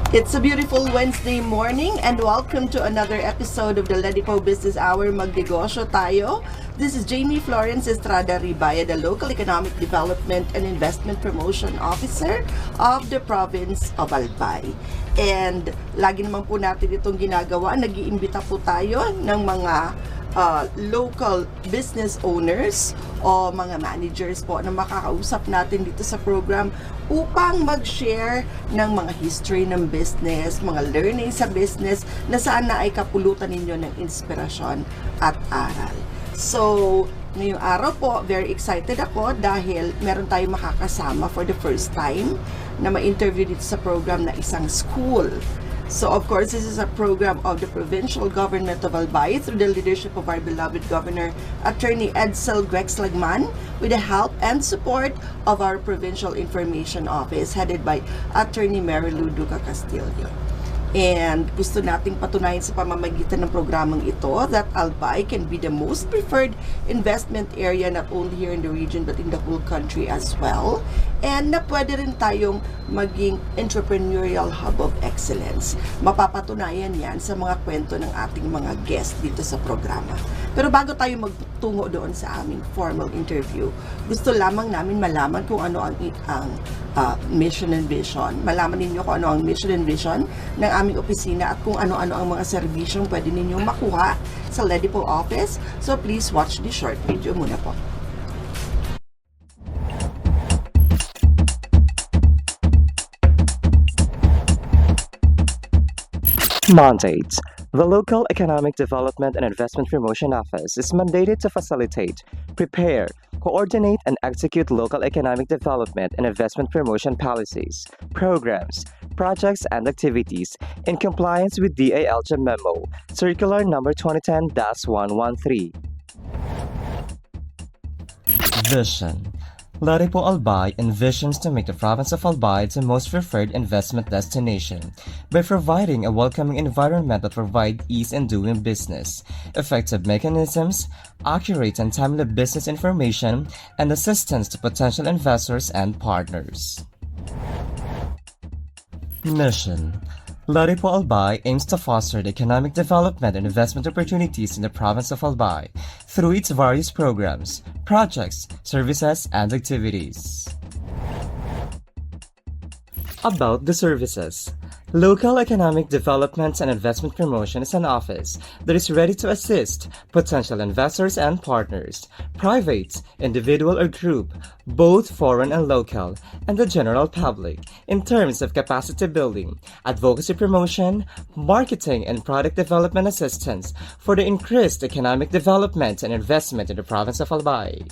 It's a beautiful Wednesday morning and welcome to another episode of the Ledipo Business Hour. Magnegosyo tayo. This is Jamie Florence Estrada Ribaya, the Local Economic Development and Investment Promotion Officer of the Province of Albay. And lagi naman po natin itong ginagawa. Nag-iimbita po tayo ng mga local business owners o mga managers po na makakausap natin dito sa program upang mag-share ng mga history ng business, mga learning sa business na sana ay kapulutan ninyo ng inspirasyon at aral. So, ngayong araw po, very excited ako dahil meron tayong makakasama for the first time na ma-interview dito sa program na isang school. So, of course, this is a program of the Provincial Government of Albay through the leadership of our beloved Governor, Attorney Edsel Grexlagman, with the help and support of our Provincial Information Office headed by Attorney Marilu Duca Castillo. And gusto nating patunayan sa pamamagitan ng programang ito that Albay can be the most preferred investment area not only here in the region but in the whole country as well. And na pwede rin tayong maging entrepreneurial hub of excellence. Mapapatunayan yan sa mga kwento ng ating mga guest dito sa programa. Pero bago tayo magtungo doon sa aming formal interview, gusto lamang namin malaman kung ano ang mission and vision. Malaman ninyo kung ano ang mission and vision ng aming opisina at kung ano-ano ang mga serbisyong pwede ninyong makuha sa Ledipo office. So please watch the short video muna po. Mandates. The Local Economic Development and Investment Promotion Office is mandated to facilitate, prepare, coordinate, and execute local economic development and investment promotion policies, programs, projects, and activities in compliance with DALJ Memo, Circular Number 2010-113. Vision. Ledipo Albay envisions to make the province of Albay the most preferred investment destination by providing a welcoming environment that provides ease in doing business, effective mechanisms, accurate and timely business information, and assistance to potential investors and partners. Mission. Ledipo Albay aims to foster the economic development and investment opportunities in the province of Albay through its various programs, projects, services, and activities. About the services. Local Economic Development and Investment Promotion is an office that is ready to assist potential investors and partners, private, individual or group, both foreign and local, and the general public, in terms of capacity building, advocacy promotion, marketing and product development assistance for the increased economic development and investment in the province of Albay.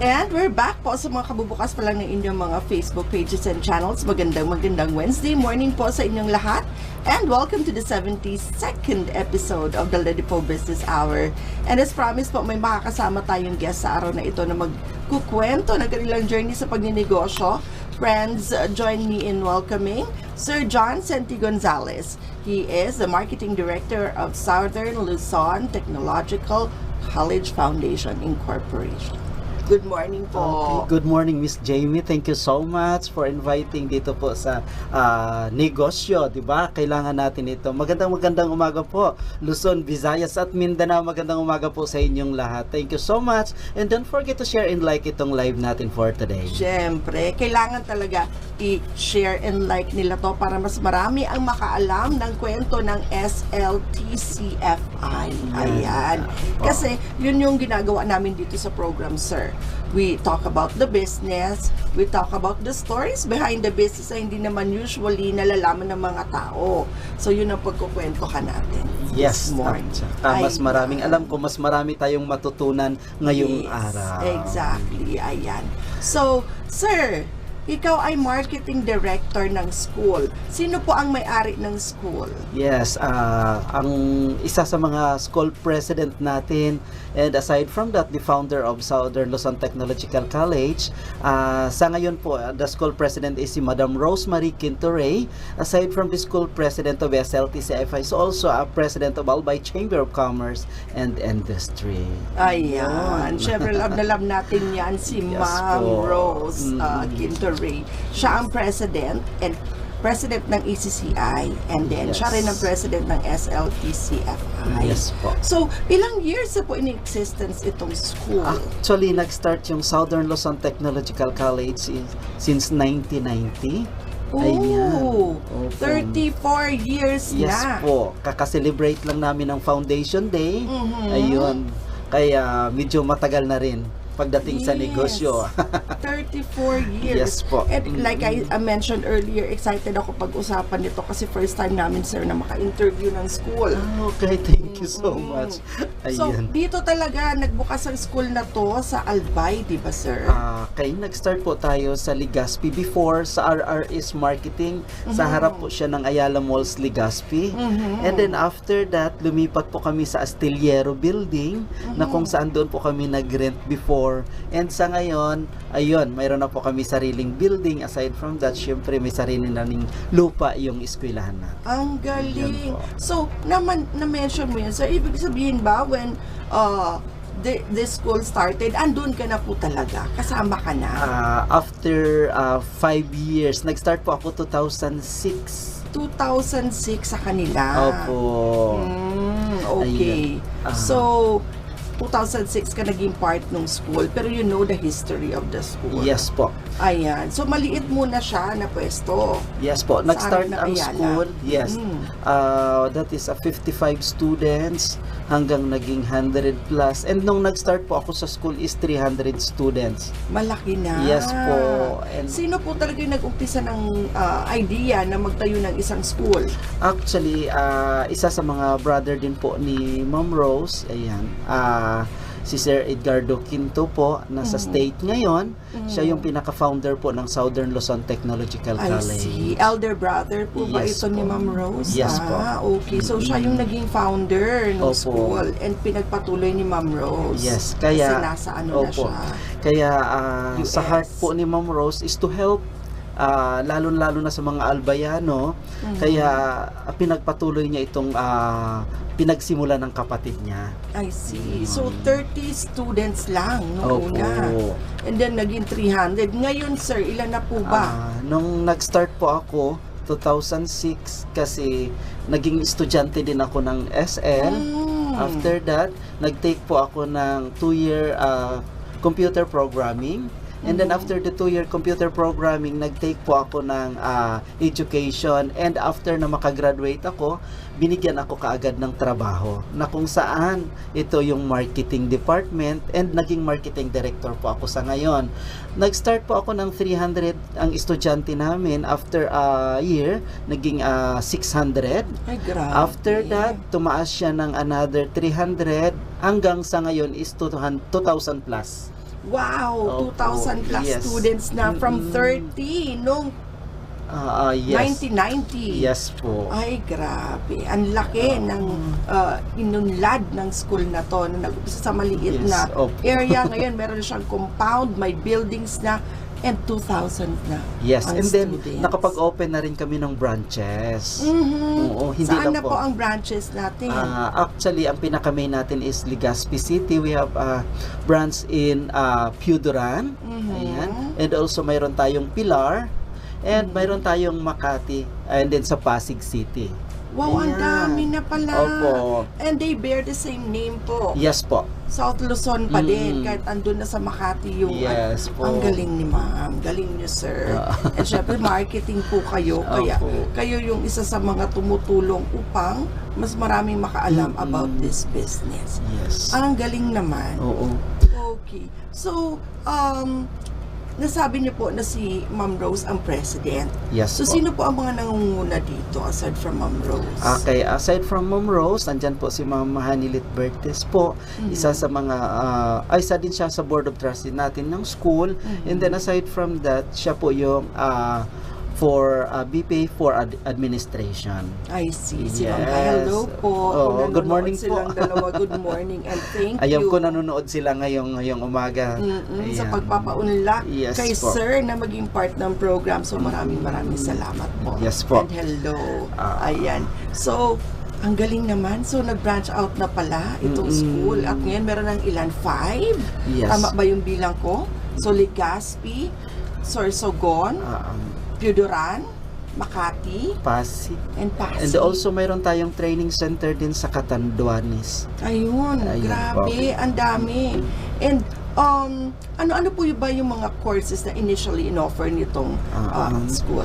And we're back po sa mga kabubukas pa lang ng inyong mga Facebook pages and channels. Magandang Wednesday morning po sa inyong lahat. And welcome to the 72nd episode of the Ledipo Business Hour. And as promised po, may makakasama tayong guest sa araw na ito na magkukwento ng kanilang journey sa pagninegosyo. Friends, join me in welcoming Sir John Senti Gonzalez. He is the Marketing Director of Southern Luzon Technological College Foundation Incorporation. Good morning po. Okay. Good morning, Miss Jamie. Thank you so much for inviting dito po sa negosyo, di ba? Kailangan natin ito. Magandang umaga po, Luzon, Visayas at Mindanao. Magandang umaga po sa inyong lahat. Thank you so much. And don't forget to share and like itong live natin for today. Siyempre, kailangan talaga i-share and like nila to para mas marami ang makaalam ng kwento ng SLTCFI. Ayan. Kasi yun yung ginagawa namin dito sa program, sir. We talk about the business, we talk about the stories behind the business na hindi naman usually nalalaman ng mga tao. So yun ang pagkukwentuhan natin. Yes, mas maraming alam ko, mas marami tayong matutunan ngayong araw. Exactly, ayan. So, sir, ikaw ay marketing director ng school. Sino po ang may-ari ng school? Yes, ang isa sa mga school president natin, and aside from that, the founder of Southern Luzon Technological College. Sa ngayon po, the school president is si Madam Rosemary Quintoray. Aside from the school president of SLTCFI, is also a president of Albay Chamber of Commerce and Industry. Ayan. Siyempre, love na love natin yan si Yes Ma'am po. Rose Quintoray. Siya ang president ng ECCI, and then Yes. siya rin ang president ng SLTCFI. Yes po. So, ilang years na po in existence itong school? Actually, nag-start yung Southern Luzon Technological College since 1990. Oh, Opo. 34 years Yes na. po. Kaka-celebrate lang namin ng Foundation Day. Mhm. Ayun. Kaya medyo matagal na rin pagdating sa Yes. negosyo. 34 years. Yes po. And like I mentioned earlier, excited ako pag-usapan nito kasi first time namin, sir, na maka-interview ng school. Okay, thank you so much. So, Ayun. dito talaga nagbukas ang school na to sa Albay, di ba, sir? Kaya nag-start po tayo sa Legazpi before sa RRS Marketing. Sa harap po siya ng Ayala Malls Legazpi. And then after that, lumipat po kami sa Astillero Building na kung saan doon po kami nag-rent before. And sa ngayon, ayun, mayroon na po kami sariling building. Aside from that, syempre may sarili na ning lupa yung eskwelahan na. Ang galing. Yan po. So, na-mention mo yun, sir. Ibig sabihin ba, when the school started, andun ka na po talaga? Kasama ka na? After 5 years, nag-start po ako 2006. 2006 sa kanila. Opo. Okay. Ayun. So, 2006 ka naging part ng school, pero you know the history of the school. Yes po. Ayan. So, maliit muna siya na pwesto. Yes po. Nag-start Sa ang Ayala. school. Yes. That is 55 students hanggang naging 100 plus. And nung nag-start po ako sa school is 300 students. Malaki na. Yes po. And Sino po talaga yung nag-umpisa ng idea na magtayo ng isang school? actually, isa sa mga brother din po ni Ma'am Rose, ayan, si Sir Edgardo Quinto po, nasa state ngayon. Siya yung pinaka-founder po ng Southern Luzon Technological I College. see. Elder brother po ba Yes ito ni po. Ma'am Rose? Yes po. Okay. So, siya yung naging founder ng Opo. school and pinagpatuloy ni Ma'am Rose. Yes, kaya Kasi nasa ano na opo. siya. Kaya US. sa heart po ni Ma'am Rose is to help lalo na sa mga albayano. Kaya pinagpatuloy niya itong pinagsimula ng kapatid niya. I see. So, 30 students lang noong Opo. una. And then, naging 300. Ngayon, sir, ilan na po ba? Nung nag-start po ako 2006 kasi naging estudyante din ako ng SL. After that, nag-take po ako ng 2-year computer programming. And then after the 2-year computer programming, nag-take po ako ng education. And after na makagraduate ako, binigyan ako kaagad ng trabaho na kung saan ito yung marketing department, and naging marketing director po ako sa ngayon. Nag-start po ako ng 300 ang estudyante namin. After a year, naging 600. Ay, grabe. After that, tumaas siya ng another 300 hanggang sa ngayon is 2,000 plus. Wow, Opo, 2,000 plus yes. students na from 30 noong Yes. 1990. Yes po. Ay, grabe. Ang laki ng inunlad ng school na to na nag-umpisa sa maliit Yes, na opo. area. Ngayon, meron siyang compound, may buildings na, and 2,000 na Yes, ang and then students. nakapag-open na rin kami ng branches. Oo, hindi Saan lang na po ang branches natin? Actually, ang pinaka-main natin is Legazpi City. We have a branch in Puduran. Ayan. And also mayroon tayong Pilar. And mayroon tayong Makati. And then sa Pasig City. Wow, ang Ayan. dami na pala. Opo. And they bear the same name po. Yes po. South Luzon pa din, kahit andun na sa Makati yung Yes po. ang galing ni ma'am, galing niyo sir. And syempre marketing po kayo, kaya Opo. kayo yung isa sa mga tumutulong upang mas maraming makaalam about this business. Yes. Ang galing naman. Oo. Okay. So, nasabi niyo po na si Ma'am Rose ang president. Yes So, po. sino po ang mga nangunguna dito aside from Ma'am Rose? Okay, aside from Ma'am Rose, andyan po si Ma'am Hanilit Bertes po. Isa sa mga, isa din siya sa Board of Trustees natin ng school. And then aside from that, siya po yung for BPA for administration. I see. Yes. Hello po. Oh, good morning po. Silang dalawa, good morning and thank Ayan you. ko nanonood sila ngayong umaga. Sa Ayan. pagpapaunlak Yes kay po. Sir na maging part ng program. So maraming salamat po. Yes po. And hello. Ayan. So, ang galing naman. So, nag-branch out na pala itong school. At ngayon, meron ng ilan? 5? Yes. Tama ba yung bilang ko? So, Legazpi, Sorsogon, Piudoran, Makati, Pasig. and Pasig. And also mayroon tayong training center din sa Catanduanes. Ayun, Ayun grabe, ang dami. And ano po ba yung mga courses na initially inoffer nitong school?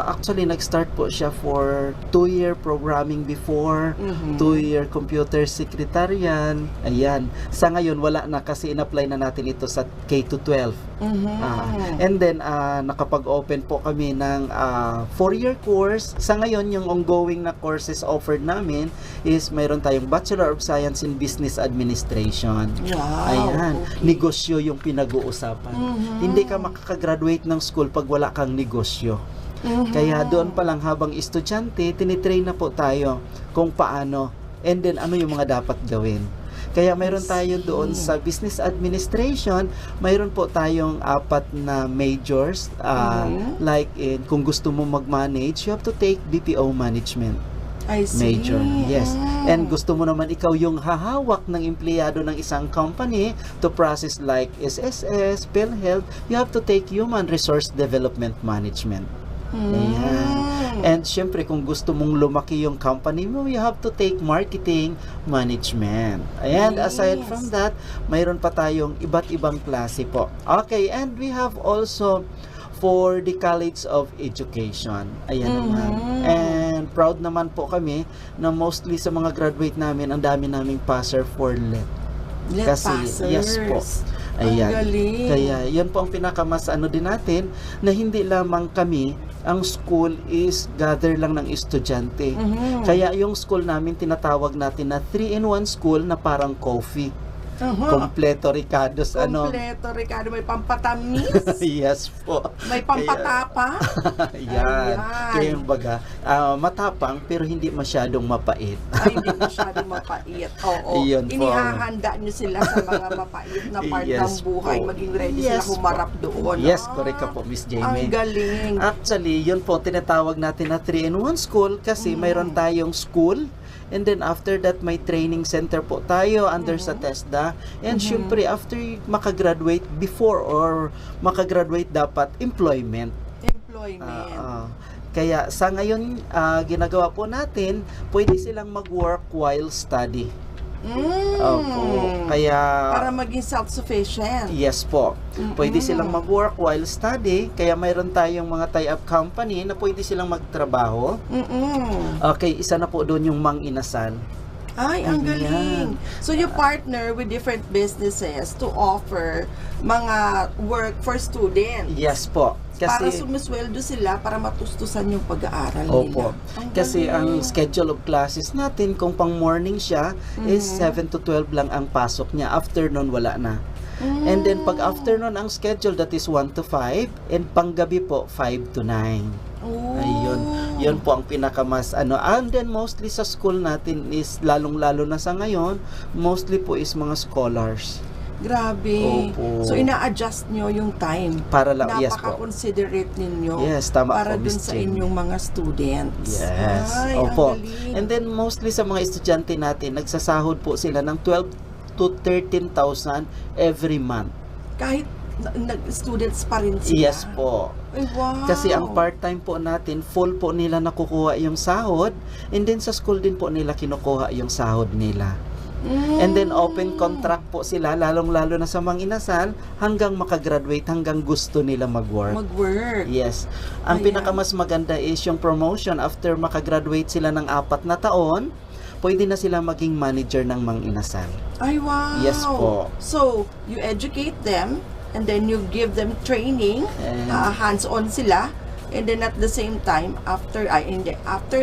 Actually, nag-start po siya for 2-year programming before, 2-year computer secretarian. Ayan. Sa ngayon, wala na kasi in-apply na natin ito sa K-12. And then, nakapag-open po kami ng 4-year course. Sa ngayon, yung ongoing na courses offered namin is mayroon tayong Bachelor of Science in Business Administration. Wow. Ayan. Okay. Negosyo yung pinag-uusapan. Hindi ka makakagraduate ng school pag wala kang negosyo. Kaya doon pa lang habang estudyante, tinitrain na po tayo kung paano and then ano yung mga dapat gawin. Kaya mayroon tayo doon sa business administration, mayroon po tayong 4 na majors like kung gusto mo mag-manage, you have to take BPO management. I see. Major, yes. And gusto mo naman ikaw yung hahawak ng empleyado ng isang company to process like SSS, PhilHealth, you have to take Human Resource Development Management. Ayan. And syempre, kung gusto mong lumaki yung company mo, you have to take Marketing Management. And aside from that, mayroon pa tayong iba't ibang klase po. Okay, and we have also for the College of Education. Ayan naman. And proud naman po kami na mostly sa mga graduate namin, ang dami naming passer for LET. Kasi, passers. yes po. Ayan. Ang galing. Kaya, yan po ang pinakamas din natin na hindi lamang kami, ang school is gather lang ng estudyante. Kaya yung school namin, tinatawag natin na 3-in-1 school na parang coffee. Kompleto Ricardo's Kompleto, Ricardo. May pampatamis. Yes po. May pampatapa. Yan. Ayan. Kaya yung baga, matapang pero hindi masyadong mapait. Ay, hindi masyadong mapait. Oo. Iyon po. Inihahanda nyo sila sa mga mapait na part ng buhay. po. Maging ready Yes sila humarap po. doon. Yes, correct ka po, Miss Jamie. Ang galing. Actually, yun po, tinatawag natin na 3-in-1 school kasi mayroon tayong school. And then after that, may training center po tayo under sa TESDA. And syempre, after makagraduate, before or makagraduate dapat, employment. Kaya sa ngayon, ginagawa po natin, pwede silang mag-work while study. Opo. Kaya para maging self-sufficient. yes po. Pwede silang mag-work while study. Kaya mayroon tayong mga tie-up company na pwede silang magtrabaho. Okay, isa na po doon yung Mang Inasal. Ay, ang galing. So, you partner with different businesses to offer mga work for students. Yes po. Para Kasi sumisweldo sila para matustusan yung pag-aaral opo. nila. Kasi galing. ang schedule of classes natin, kung pang morning siya, is 7 to 12 lang ang pasok niya. Afternoon, wala na. And then, pag afternoon ang schedule, that is 1 to 5. And panggabi po, 5 to 9. Oh. Ayun. Yun po ang pinakamas And then mostly sa school natin is lalong-lalo na sa ngayon, mostly po is mga scholars. Grabe. Opo. So, ina-adjust nyo yung time. Para lang, yes po. Napaka-considerate ninyo. Yes, tama para po, dun Miss sa Jane. inyong mga students. Yes. Ay, Opo. ang galing. And then mostly sa mga estudyante natin, nagsasahod po sila ng 12 to 13,000 every month. Kahit students pa rin sila. Yes po. Ay, wow. Kasi ang part-time po natin, full po nila nakukuha yung sahod, and then sa school din po nila kinukuha yung sahod nila. And then open contract po sila, lalong-lalo na sa Mang Inasal, hanggang makagraduate, hanggang gusto nila mag-work. Yes. Ang Ayan. pinakamas maganda is yung promotion after makagraduate sila ng 4 na taon, pwede na sila maging manager ng Mang Inasal. Ay, wow. Yes po. So, you educate them, and then you give them training, hands-on sila, and then at the same time, after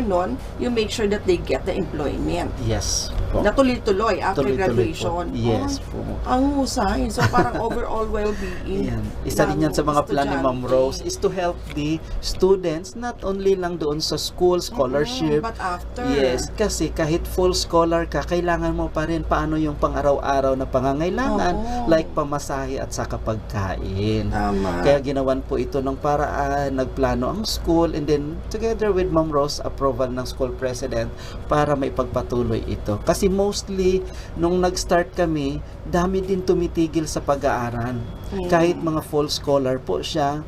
nun, you make sure that they get the employment. Yes po. Na tuloy-tuloy after Tuloy-tuloy graduation. po. Yes po. Ang husay. So parang overall well-being. Yan. Isa din yan sa mga plan ni Ma'am estudyante. Rose is to help the students not only lang doon sa school, scholarship. But after. Yes, kasi kahit full scholar ka, kailangan mo pa rin paano yung pang-araw-araw na pangangailangan, Oo. like pamasahe at saka pagkain. Tama. Kaya ginawan po ito ng paraan, nagplano ang school, and then together with Ma'am Rose, approval ng school president para maipagpatuloy ito. Kasi mostly, nung nag-start kami, dami din tumitigil sa pag-aaral. Kahit mga full scholar po siya.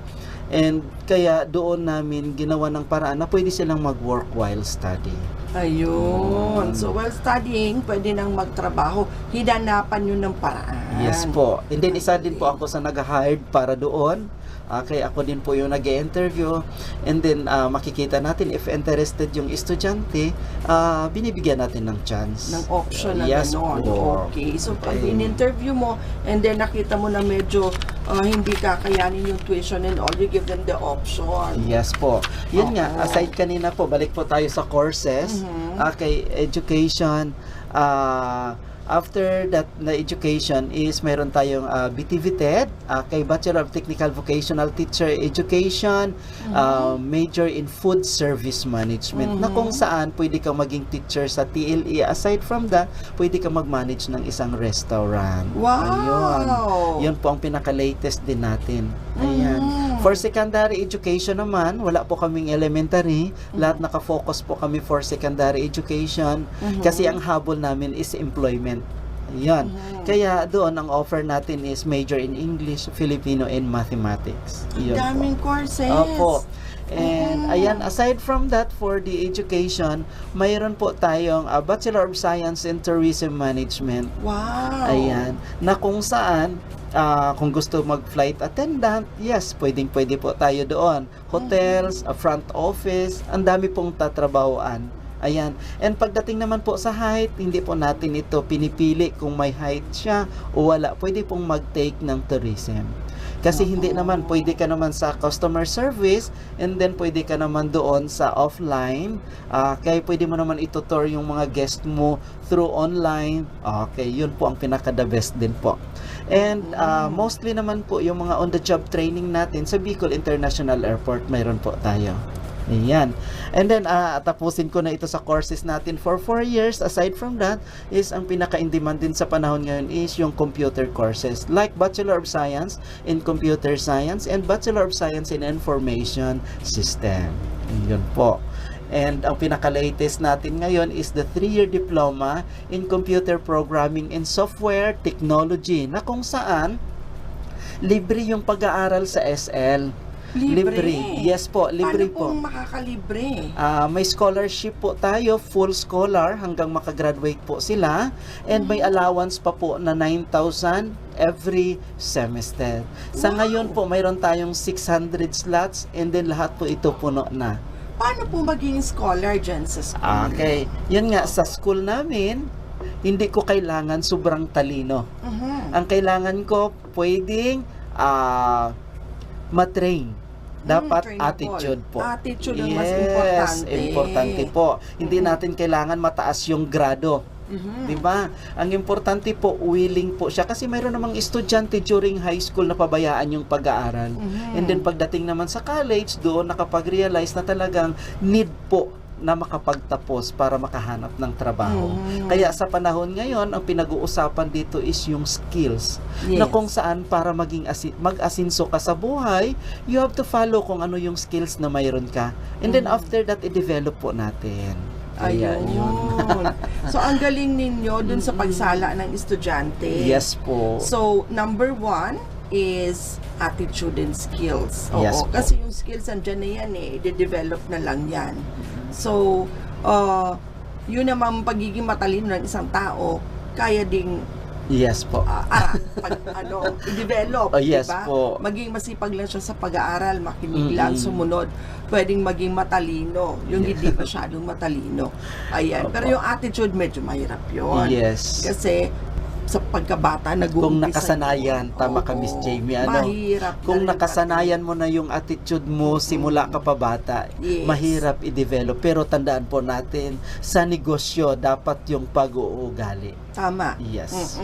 And kaya doon namin ginawa ng paraan na pwede silang mag-work while study. Ayun. So while studying, pwede nang magtrabaho. Hinanapan yun ng paraan. Yes po. And then isa din po ako sa nag-hired para doon. Kaya ako din po yung nag-interview, and then makikita natin if interested yung estudyante, binibigyan natin ng chance. Ng option na Yes gano'n. po. Okay. So pag in-interview mo, and then nakita mo na medyo hindi kakayanin yung tuition and all, you give them the option. Yes po. Yun Oo. nga, aside kanina po, balik po tayo sa courses, kay education, after that na education is meron tayong BTVTED, kay Bachelor of Technical Vocational Teacher Education, major in Food Service Management, na kung saan pwede kang maging teacher sa TLE. Aside from that, pwede kang mag-manage ng isang restaurant. Wow! Ayun. Yun po ang pinaka-latest din natin. Ayan. For secondary education naman, wala po kaming elementary. Lahat nakafocus po kami for secondary education. Kasi ang habol namin is employment. Yan. Kaya doon ang offer natin is major in English, Filipino, and Mathematics. Yun po. Daming courses. Opo. And ayan, aside from that, for the education, mayroon po tayong Bachelor of Science in Tourism Management. Wow. Ayan, na kung saan kung gusto mag-flight attendant, yes, pwede po tayo doon. Hotels, front office, ang dami pong tatrabahoan. Ayan. And pagdating naman po sa height, hindi po natin ito pinipili kung may height siya o wala. Pwede pong mag-take ng tourism. Kasi hindi naman, pwede ka naman sa customer service, and then pwede ka naman doon sa offline. Kaya pwede mo naman itutor yung mga guest mo through online. Okay, yun po ang pinaka-the best din po. And mostly naman po yung mga on-the-job training natin sa Bicol International Airport, mayroon po tayo. Ayan. And then, tapusin ko na ito sa courses natin for 4 years. Aside from that, is ang pinaka-in-demand din sa panahon ngayon is yung computer courses. Like Bachelor of Science in Computer Science and Bachelor of Science in Information System. Yun po. And ang pinaka-latest natin ngayon is the 3-year diploma in Computer Programming and Software Technology, na kung saan libre yung pag-aaral sa SL. Libre. Yes po, libre po. Paano pong makakalibre? May scholarship po tayo, full scholar hanggang makagraduate po sila, and may allowance pa po na 9,000 every semester. Sa ngayon po, mayroon tayong 600 slots, and then lahat po ito puno na. Paano po maging scholar dyan sa school? Okay. Yun nga, sa school namin, hindi ko kailangan sobrang talino. Ang kailangan ko, pwedeng matrain. Dapat trainable. attitude po. Attitude ang Yes, mas importante. importante po. Hindi natin kailangan mataas yung grado. 'Di ba? Ang importante po, willing po siya, kasi mayroon namang estudyante during high school na pabayaan yung pag-aaral. And then pagdating naman sa college, doon nakapag-realize na talagang need po na makapagtapos para makahanap ng trabaho. Kaya sa panahon ngayon, ang pinag-uusapan dito is yung skills. Yes. Na kung saan para maging mag-asinso ka sa buhay, you have to follow kung ano yung skills na mayroon ka. And then after that, i-develop po natin. Ayun. So, ang galing ninyo dun sa pagsala ng estudyante. Yes po. So, number 1 is attitude and skills. Oo, Yes po. kasi yung skills andyan na yan i-develop na lang yan. So, yun naman pagiging matalino ng isang tao, kaya ding Yes po. i-develop, Yes diba? po. Maging masipag lang siya sa pag-aaral, makinig lang, sumunod. Pwedeng maging matalino, yung hindi masyadong matalino. Ayan. Opo. Pero yung attitude, medyo mahirap yun. Yes. Kasi, sa pagkabata Kung nag-uumpisa nakasanayan, yun. tama ka, Oo. Miss Jamie, Mahirap kung talaga. nakasanayan mo na yung attitude mo simula ka pa bata, Yes. mahirap i-develop. Pero tandaan po natin, sa negosyo, dapat yung pag-uugali. Tama. Yes.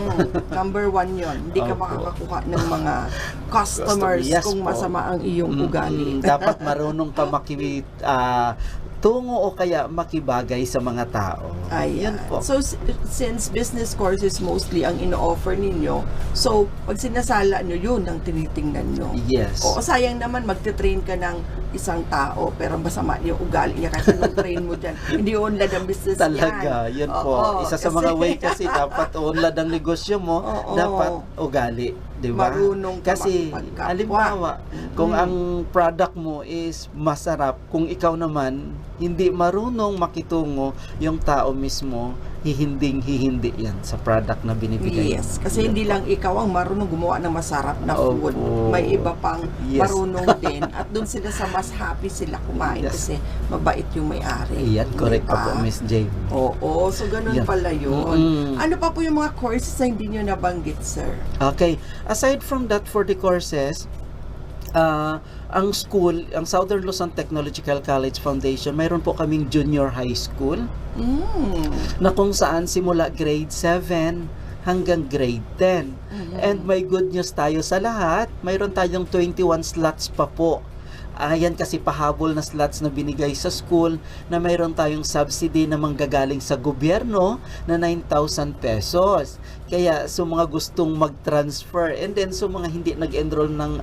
Number 1 yon. Hindi ka Opo. makakakuha ng mga customers Yes kung po. masama ang iyong ugali. Dapat marunong pa tungo o kaya makibagay sa mga tao. Ayan. Yan po. So, since business courses mostly ang ino-offer ninyo, so, pag sinasala nyo, yun ang tinitingnan nyo. Yes. O, sayang naman, magte-train ka ng isang tao, pero masama yung ugali niya kahit anong train mo dyan. Hindi unlad ang business Talaga, yan. yun po. Oo, Isa sa kasi- mga way kasi dapat unlad ang negosyo mo, Oo. dapat ugali. Diba? Marunong ka Kasi, makipagkapwa. halimbawa, kung ang product mo is masarap, kung ikaw naman hindi marunong makitungo, yung tao mismo, hihinding-hihindi yan sa product na binibigay. Yes, kasi Yan hindi po. lang ikaw ang marunong gumawa ng masarap na Opo. food. May iba pang Yes. marunong din. At doon sila sa mas happy sila kumain Yes. kasi mabait yung may-ari. Iyan, correct Diba? pa po, Miss Jamie. Oo, so ganun Yan. pala yun. Mm-mm. Ano pa po yung mga courses na hindi nyo nabanggit, sir? Okay. Aside from that, for the courses, ang school, ang Southern Luzon Technological College Foundation, mayroon po kaming junior high school na kung saan simula grade 7 hanggang grade 10. And may good news tayo sa lahat, mayroon tayong 21 slots pa po. Ayan kasi pahabol na slots na binigay sa school na mayroon tayong subsidy na manggagaling sa gobyerno na 9,000 pesos. Kaya sa mga gustong mag-transfer and then sa mga hindi nag-enroll ng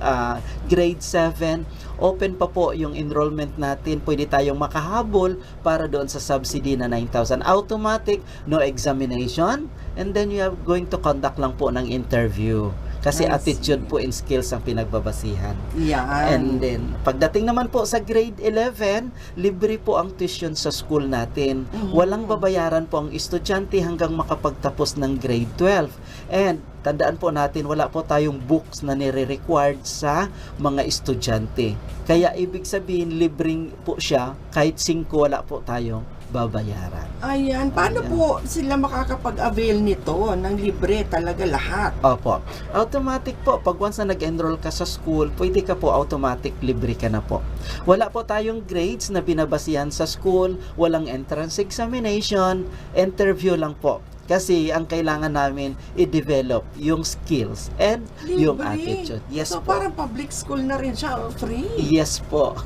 grade 7, open pa po yung enrollment natin. Pwede tayong makahabol para doon sa subsidy na 9,000. Automatic, no examination, and then you are going to conduct lang po ng interview. Kasi I attitude see. po and skills ang pinagbabasihan. Yan. And then, pagdating naman po sa grade 11, libre po ang tuition sa school natin. Walang babayaran po ang estudyante hanggang makapagtapos ng grade 12. And tandaan po natin, wala po tayong books na nire-required sa mga estudyante. Kaya ibig sabihin, libreng po siya, kahit 5 wala po tayong babayaran. Ayan. Paano Ayan. po sila makakapag-avail nito ng libre talaga lahat? Opo. Automatic po. Pag once na nag-enroll ka sa school, pwede ka po automatic libre ka na po. Wala po tayong grades na binabasihan sa school. Walang entrance examination. Interview lang po. Kasi ang kailangan namin i-develop yung skills and yung Libre. attitude. Yes So, po. parang public school na rin siya, free. Yes po.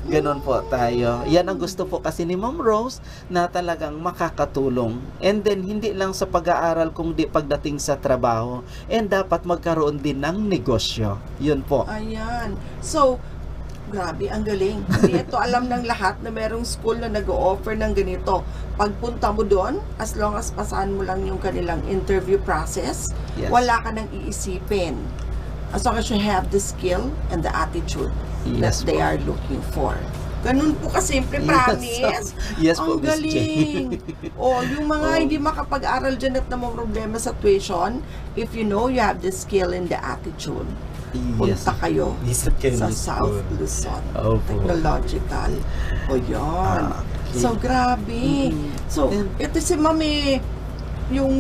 Ganon po tayo. Yan ang gusto po kasi ni Ma'am Rose na talagang makakatulong. And then, hindi lang sa pag-aaral kundi pagdating sa trabaho. And dapat magkaroon din ng negosyo. Yun po. Ayan. So, grabe, ang galing. Hindi ito alam ng lahat na merong school na nag-o-offer ng ganito. Pagpunta mo doon, as long as pasahan mo lang yung kanilang interview process, Yes. wala ka nang iisipin. As long as you have the skill and the attitude Yes that they po. are looking for. Ganun po kasimple, promise. Yes po, Ang Miss galing. Yung mga hindi makapag-aral dyan at namang problema sa tuition, if you know you have the skill and the attitude, punta kayo Isip kayo sa ng South school. Luzon Opo. Technological. O yun. Okay. So, grabe. So, And- ito si Mami, yung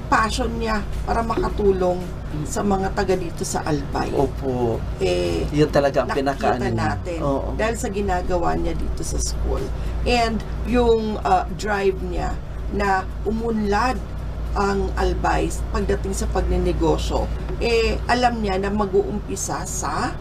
passion niya para makatulong sa mga taga dito sa Albay. Opo. Eh, Yun talaga ang nakikita pinaka natin Oo. dahil sa ginagawa niya dito sa school. And yung drive niya na umunlad ang Albay pagdating sa pagninegosyo, alam niya na mag-uumpisa sa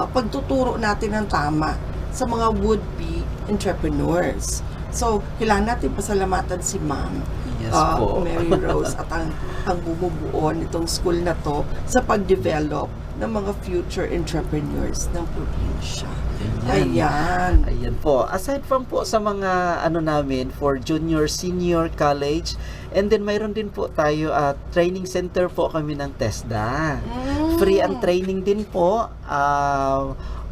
pagtuturo natin ng tama sa mga would-be entrepreneurs. So, kailangan natin pasalamatan si Ma'am Yes po. Mary Rose at ang bumubuo nitong school na to sa pag-develop ng mga future entrepreneurs ng probinsya. Ayan. Ayan po. Aside from po sa mga namin for junior, senior college, and then mayroon din po tayo at training center po kami ng TESDA. Free ang training din po.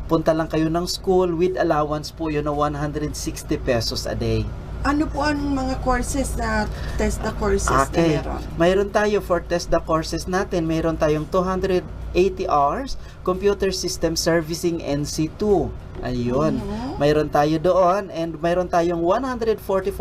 Punta lang kayo ng school with allowance po yun na 160 pesos a day. Ano po ang mga courses na TESDA courses na Okay. meron? Mayroon tayo for TESDA courses natin, mayroon tayong 200 80 hours, Computer System Servicing NC2. Ayun. Mayroon tayo doon, and mayroon tayong 144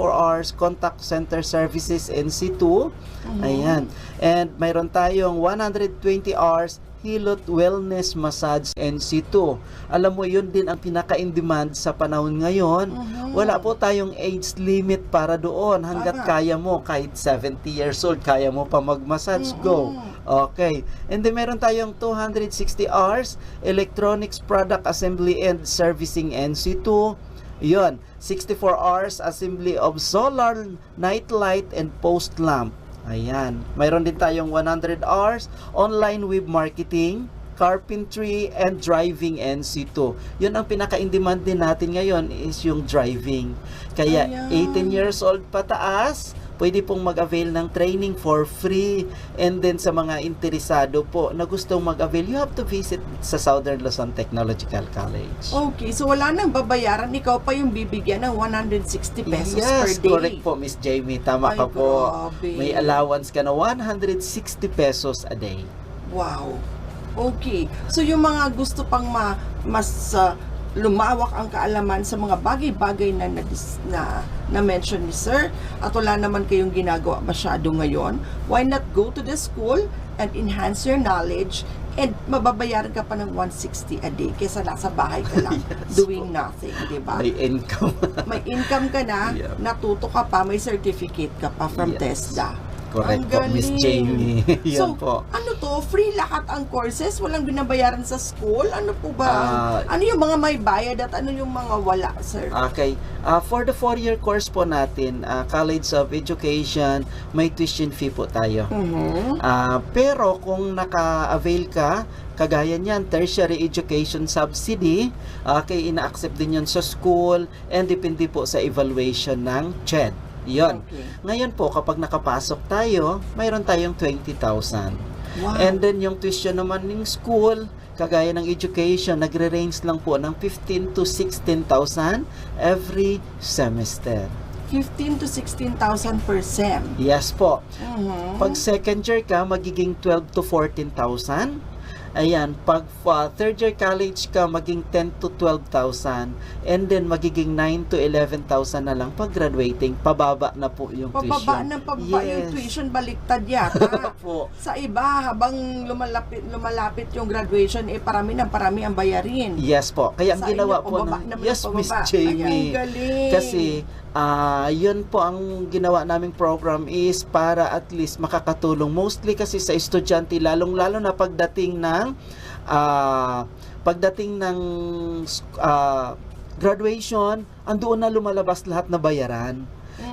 hours Contact Center Services NC2. Ayan. And mayroon tayong 120 hours Hilot Wellness Massage NC2. Alam mo, yun din ang pinaka-in-demand sa panahon ngayon. Wala po tayong age limit para doon. Hanggat kaya mo, kahit 70 years old, kaya mo pa mag-massage, go. Okay. And then meron tayong 260 hours Electronics Product Assembly and Servicing NC2. Yun, 64 hours Assembly of Solar Night Light and Post Lamp. Ayan. Mayroon din tayong 100 hours Online Web Marketing, Carpentry, and Driving NC2. Yun ang pinaka-in-demand din natin ngayon is yung driving. Kaya 18 years old pataas, pwede pong mag-avail ng training for free. And then sa mga interesado po na gustong mag-avail, you have to visit sa Southern Luzon Technological College. Okay, so wala nang babayaran, ikaw pa yung bibigyan ng 160 pesos per Yes, day. correct po, Miss Jamie. Tama Ay, ka po. grabe. May allowance ka na 160 pesos a day. Wow. Okay. So yung mga gusto pang mas lumawak ang kaalaman sa mga bagay-bagay na mention ni Sir, at wala naman kayong ginagawa masyado ngayon, why not go to the school and enhance your knowledge, and mababayaran ka pa ng 160 a day kaysa nasa bahay ka lang doing nothing, di ba? May income. May income ka na, Yeah. natuto ka pa, may certificate ka pa from Yes. TESDA. Correct Ang po, Miss galing. Jamie. So, Yan po. ano to? Free lahat ang courses? Walang binabayaran sa school? Ano po ba? Ah, Ano yung mga may bayad at ano yung mga wala, sir? Okay. For the 4-year course po natin, College of Education, may tuition fee po tayo. Pero kung naka-avail ka, kagaya niyan, tertiary education subsidy, okay, ina-accept din yun sa school, and depende po sa evaluation ng CHED. Yon. Okay. Ngayon po, kapag nakapasok tayo, mayroon tayong 20,000. Wow. And then yung tuition naman ng school, kagaya ng education, nagre-range lang po ng 15 to 16,000 every semester. 15 to 16,000 per sem. Yes po. Mhm. Pag second year ka, magiging 12 to 14,000. Ayan, pag third year college ka, maging 10 to 12,000. And then, magiging 9 to 11,000 na lang pag graduating. Pababa na po yung tuition. Pababa yung tuition, baliktad yata. Po. Sa iba, habang lumalapit yung graduation, parami ang bayarin. Yes po. Kaya ang Sa ginawa inyo, po pababa ng... naman Yes, ang Miss pababa. Jamie. Ay, ang galing. Kasi, yun po ang ginawa naming program is para at least makakatulong. Mostly kasi sa estudyante, lalong-lalo na pagdating ng graduation, andoon na lumalabas lahat na bayaran.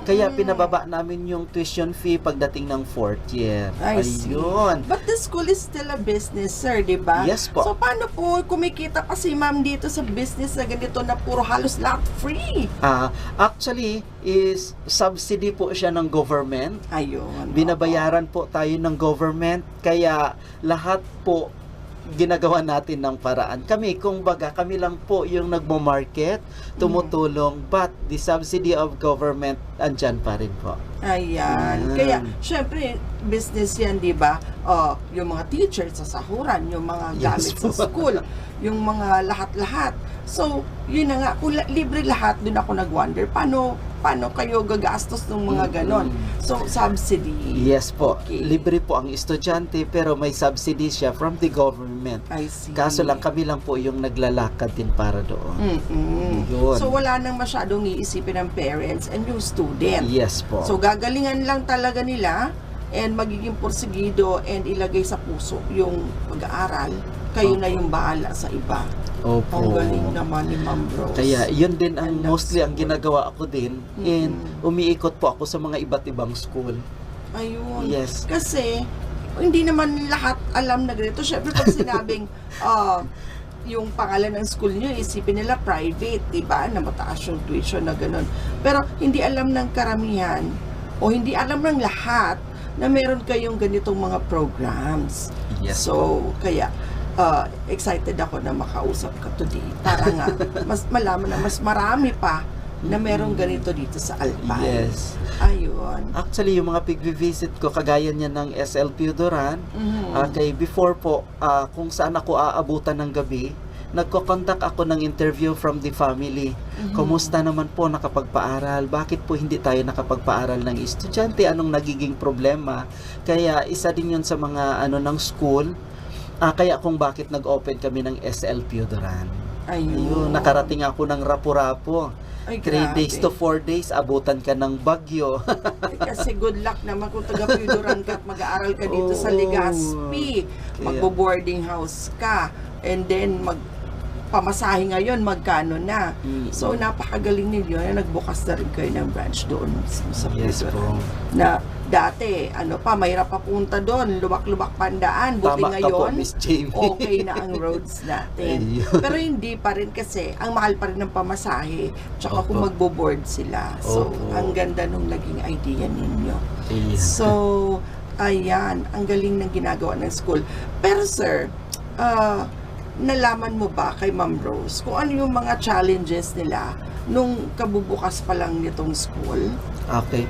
Kaya pinababa namin yung tuition fee pagdating ng 4th year. I see. Ayun. But the school is still a business, sir, di ba? Yes po. So, paano po kumikita pa si ma'am dito sa business na ganito na puro halos lahat free? Actually, is subsidy po siya ng government. Ayun. Binabayaran po tayo ng government, kaya lahat po ginagawa natin ng paraan. Kami lang po yung nagmo-market, tumutulong, but the subsidy of government andyan pa rin po. Ayan. Kaya, syempre, business yan, di ba? Yung mga teachers sa sahuran, yung mga gamit Yes sa po. school, yung mga lahat-lahat. So, yun na nga, kung libre lahat, dun ako nag-wonder, paano kayo gagastos ng mga ganon? So, subsidy. Yes po. Okay. Libre po ang estudyante, pero may subsidy siya from the government. I see. Kaso lang, kami lang po yung naglalakad din para doon. Yun. So, wala nang masyadong iisipin ng parents and yung student. Yes po. So, gagalingan lang talaga nila and magiging porsigido and ilagay sa puso yung pag-aaral. Kayo na yung bahala sa iba. Opo. Ang galing naman ni Ma'am Rose. Kaya yun din ang And mostly ang that's good. ginagawa ako din, and umiikot po ako sa mga iba't ibang school. Ayun. Yes. Kasi, hindi naman lahat alam na ganito. Siyempre, pag sinabing yung pangalan ng school nyo, isipin nila private, diba? Na mataas yung tuition na ganun. Pero, hindi alam ng karamihan o hindi alam ng lahat na meron kayong ganitong mga programs. Yes So, kaya, excited ako na makausap ka today para nga mas malaman na mas marami pa na merong ganito dito sa Albay. Yes. Ayun. Actually, yung mga pig-visit ko, kagaya niya ng SL Piodoran, kay before po, kung saan ako aabutan ng gabi, nagko-contact ako ng interview from the family. Kumusta naman po nakapagpaaral? Bakit po hindi tayo nakapagpaaral ng estudyante? Anong nagiging problema? Kaya isa din yun sa mga ng school. Kaya kung bakit nag-open kami ng SL Piodoran. Ayun, nakarating ako ng rapo-rapo. Ay, 3 days to 4 days, abutan ka ng bagyo. Kasi good luck naman kung taga-Piodoran ka at mag-aaral ka dito sa Legazpi. Magbo-boarding house ka. And then, pamasahe ngayon, magkano na. So, napakagaling ninyo na nagbukas na rin kayo ng branch doon sa Piodoran. Na dati, mahirap papunta doon, lubak-lubak pandaan. Buti Tama ngayon, ka po, Miss Jamie. okay na ang roads natin. Pero hindi pa rin kasi, ang mahal pa rin ng pamasahe, tsaka kung magbo-board sila. So, ang ganda nung naging idea ninyo. So, ayan, ang galing ng ginagawa ng school. Pero sir, nalaman mo ba kay Ma'am Rose kung ano yung mga challenges nila nung kabubukas pa lang nitong school? Okay.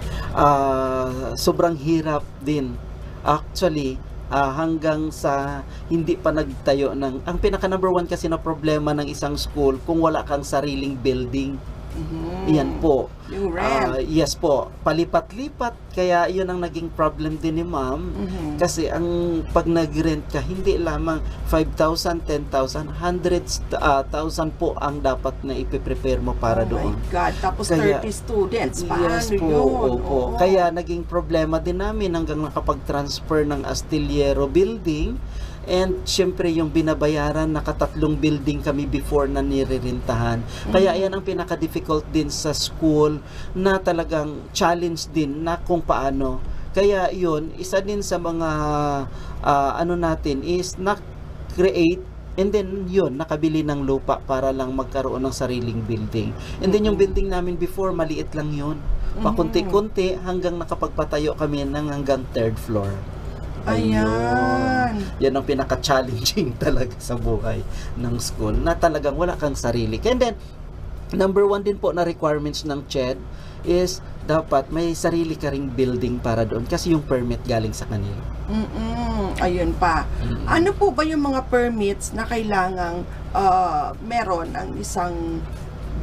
Sobrang hirap din. Actually, hanggang sa hindi pa nagtayo ng... Ang pinaka number one kasi na problema ng isang school, kung wala kang sariling building. Yan po. Yung rent. Yes po. Palipat-lipat. Kaya yun ang naging problem din ni ma'am. Kasi ang pag nag-rent ka, hindi lamang 5,000, 10,000, hundreds thousand po ang dapat na ipiprepare mo para doon. Oh my God. Tapos Kaya, 30 students. Paano yes po, yun? opo. Kaya naging problema din namin hanggang nakapag-transfer ng Astillero building. And syempre yung binabayaran, nakatatlong building kami before na nirerentahan. Kaya yan ang pinaka-difficult din sa school na talagang challenge din na kung paano. Kaya yun, isa din sa mga natin is na-create and then yun, nakabili ng lupa para lang magkaroon ng sariling building. And then yung building namin before, maliit lang yun. Pakunti-kunti hanggang nakapagpatayo kami ng hanggang 3rd floor. Ayan. Yan ang pinaka-challenging talaga sa buhay ng school na talagang wala kang sarili. And then, number 1 din po na requirements ng CHED is dapat may sarili ka ring building para doon kasi yung permit galing sa kanila. Ayun pa. Ano po ba yung mga permits na kailangang meron ang isang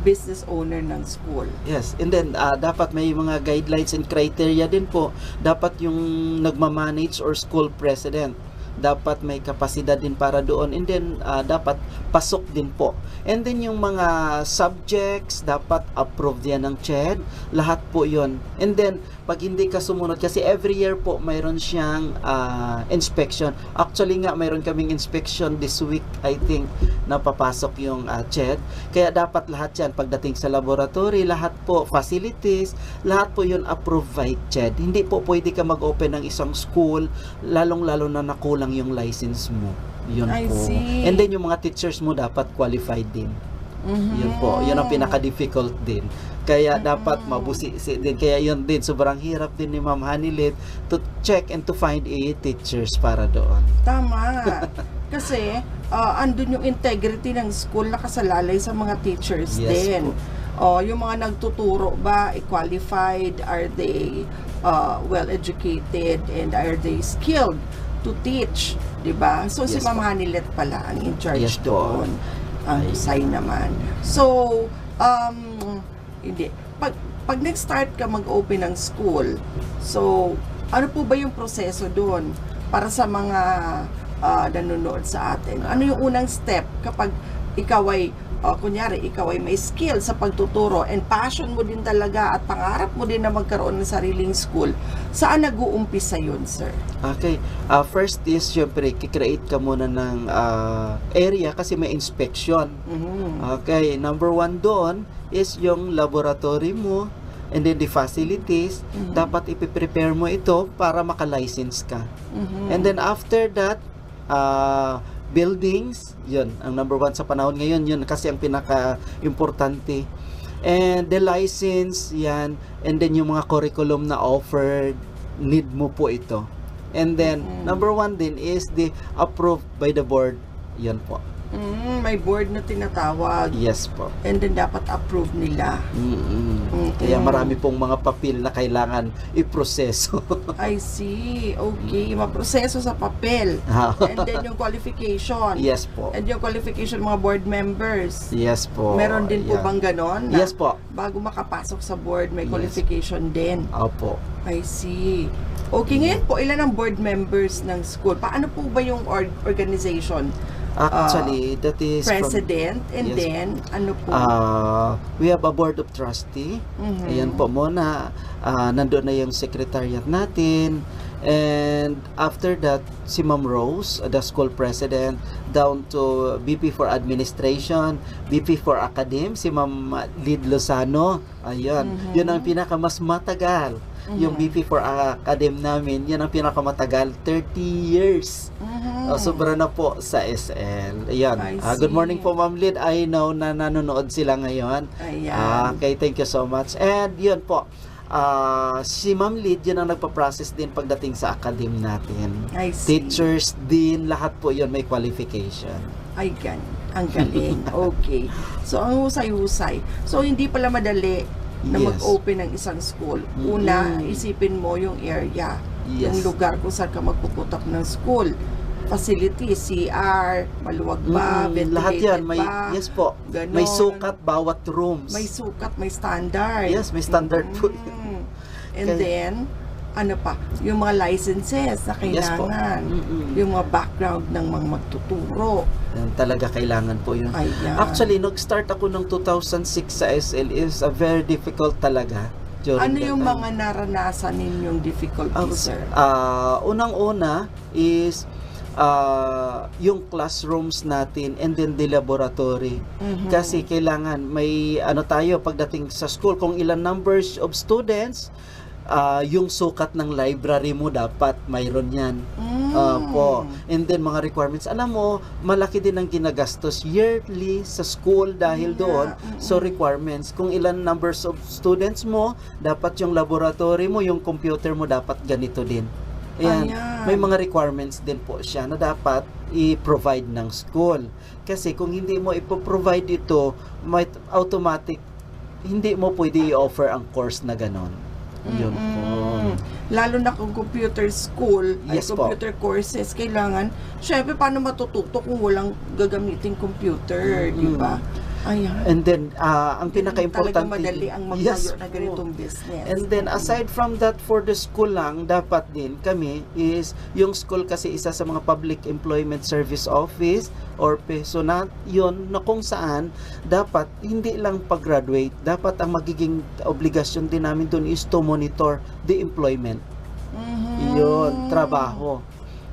business owner ng school? Yes, and then dapat may mga guidelines and criteria din po. Dapat yung nagmamanage or school president dapat may kapasidad din para doon, and then dapat pasok din po. And then yung mga subjects dapat approved yan ng CHED, lahat po yon. And then pag hindi ka sumunod, kasi every year po mayroon siyang inspection. Actually nga mayroon kaming inspection this week, I think, na papasok yung CHED. Kaya dapat lahat yan pagdating sa laboratory, lahat po facilities, lahat po yun approved by CHED. Hindi po pwede ka mag-open ng isang school lalong-lalo na nakulang yung license mo. Yun I po. see. And then yung mga teachers mo dapat qualified din. Yun po. Yun ang pinaka-difficult din. Kaya dapat mabusisi din. Kaya yun din. Sobrang hirap din ni Ma'am Hanilet to check and to find teachers para doon. Tama. Kasi andun yung integrity ng school nakasalalay sa mga teachers Yes din. Yung mga nagtuturo ba, qualified? Are they well-educated? And are they skilled to teach? Diba? So, si Yes Ma'am po. Hanilet pala ang in charge Yes po. doon. Ang Sai naman. So, hindi. Pag nag-start ka mag-open ng school, so, ano po ba yung proseso doon para sa mga nanonood sa atin? Ano yung unang step kapag ikaw ay, kunyari, ikaw ay may skill sa pagtuturo and passion mo din talaga at pangarap mo din na magkaroon ng sariling school, saan nag-uumpisa yun, sir? Okay. First is, syempre, kikreate ka muna ng area kasi may inspection. Okay. Number 1 doon is yung laboratory mo and then the facilities. Dapat ipiprepare mo ito para maka-license ka. And then after that, buildings, yun, ang number 1 sa panahon ngayon, yun kasi ang pinaka-importante. And the license, yan, and then yung mga curriculum na offered, need mo po ito. And then, number 1 din is the approved by the board, yan po. May board na tinatawag. Yes po. And then dapat approve nila. Kaya marami pong mga papel na kailangan iproseso. I see. Okay. Maproseso sa papel. And then yung qualification. Yes po. And yung qualification mga board members. Yes po. Meron din po Ayan. bang ganon? Yes po. Bago makapasok sa board, may Yes. qualification din. Opo. I see. Okay, ngayon po, ilan ang board members ng school? Paano po ba yung organization? Actually, that is President, and yes. then, ano po? We have a board of trustee. Ayan po muna. Nandun na yung secretariat natin. And after that, si Ma'am Rose, the school president, down to VP for Administration, VP for Academ, si Ma'am Lid Lozano. Ayun. Yun ang pinakamas matagal. Yung VP for Academ namin, yan ang pinakamatagal, 30 years. Sobra na po sa SL. Ayan. I Good morning see. po, Ma'am Lid. I know na nanonood sila ngayon. Ayan. Okay, thank you so much. And yun po, si Ma'am Lid, yun ang nagpa-process din pagdating sa academe natin. I see. Teachers din, lahat po yun may qualification. Ay, ang galing. Okay. So, ang husay-husay. So, hindi pala madali na Yes. mag-open ng isang school. Una, isipin mo yung area. Yes. Yung lugar kung saan ka magpuputok ng school. Facility, CR, maluwag ba, ventilated Lahat yan, may, ba? yes po, Ganon. may sukat bawat rooms. May sukat, may standard. Yes, may standard po. And Kaya- then, ano pa, yung mga licenses na Yes po. kailangan. Yung mga background ng mga magtuturo. Yan, talaga kailangan po yun. Ayan. Actually, nag-start ako ng 2006 sa SL is a very difficult talaga. During Ano that yung time. mga naranasan ninyong difficulties, sir? Unang-una is yung classrooms natin and then the laboratory. Kasi kailangan may ano tayo pagdating sa school kung ilan numbers of students, yung sukat ng library mo dapat mayroon yan. Po. And then mga requirements. Alam mo, malaki din ang ginagastos yearly sa school dahil doon. So requirements, kung ilan numbers of students mo, dapat yung laboratory mo, yung computer mo dapat ganito din. Ayan. Ayan. May mga requirements din po siya na dapat i-provide ng school. Kasi kung hindi mo ipoprovide ito, may automatic, hindi mo pwede i-offer ang course na ganon. Yun po. Lalo na kung computer school, Yes ay po. computer courses, kailangan, syempre, paano matututo kung walang gagamiting computer, di ba? Ayan. And then, ang Talagang pinaka-importante, madali ang magtayo yes na po. ganitong business. And then aside from that, for the school lang, dapat din kami is, yung school kasi isa sa mga Public Employment Service Office or PESO na yun, na kung saan dapat hindi lang pag-graduate, dapat ang magiging obligasyon din namin dun is to monitor the employment. Yun, trabaho.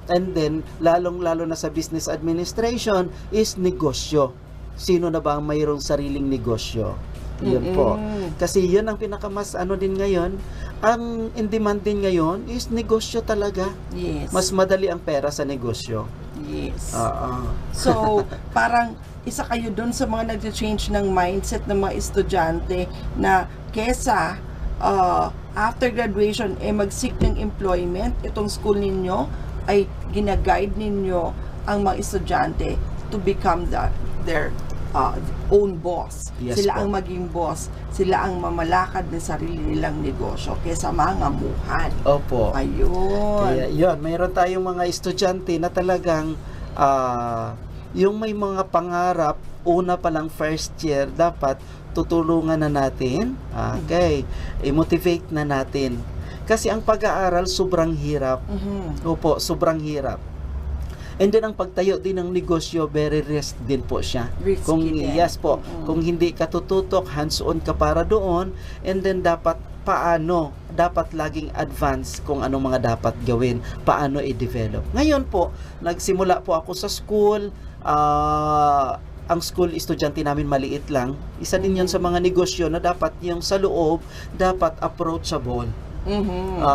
And then, lalong-lalo na sa business administration is negosyo. Sino na ba ang mayroong sariling negosyo? Yun po. Kasi yun ang pinakamas ano din ngayon. Ang in demand din ngayon is negosyo talaga. Yes. Mas madali ang pera sa negosyo. Yes. Oo. So, parang isa kayo doon sa mga nag-change ng mindset ng mga estudyante na kesa after graduation mag-seek ng employment, itong school ninyo ay gina-guide ninyo ang mga estudyante to become their own boss. Yes Sila po. ang maging boss. Sila ang mamalakad ng sarili nilang negosyo kesa mangamuhan. Opo. Ayun. Kaya yun, mayroon tayong mga estudyante na talagang yung may mga pangarap, una pa lang first year, dapat tutulungan na natin. Okay. I-motivate na natin. Kasi ang pag-aaral sobrang hirap. Opo, sobrang hirap. And then ang pagtayo din ng negosyo, very risk din po siya. Risky Kung din. yes po, kung hindi ka tututok, hands-on ka para doon, and then dapat paano, dapat laging advance kung anong mga dapat gawin, paano i-develop. Ngayon po, nagsimula po ako sa school, ang school estudyante namin maliit lang. Isa din yan sa mga negosyo na dapat yung sa loob, dapat approachable.